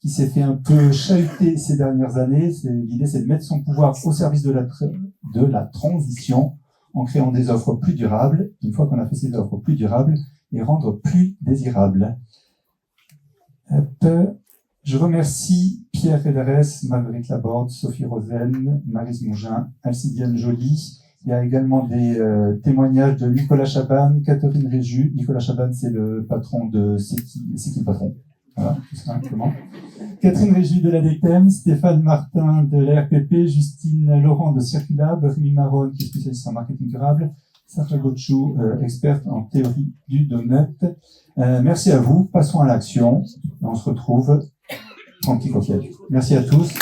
A: qui s'est fait un peu chahuter ces dernières années. L'idée, c'est de mettre son pouvoir au service de la transition en créant des offres plus durables. Une fois qu'on a fait ces offres plus durables, et rendre plus désirables. Je remercie Pierre Fédérès, Marguerite Laborde, Sophie Rosen, Maryse Mougin, Alcidiane Joly. Il y a également des témoignages de Nicolas Chaban, Catherine Réju. Nicolas Chaban, c'est le patron de C'est qui le patron? Voilà, tout simplement. Catherine Réju de la DTEM, Stéphane Martin de la RPP, Justine Laurent de Circulab, Rémi Maron, qui est spécialiste en marketing durable, Sacha Gotchou, experte en théorie du donut. Merci à vous. Passons à l'action. On se retrouve en petit cocktail. Merci à tous.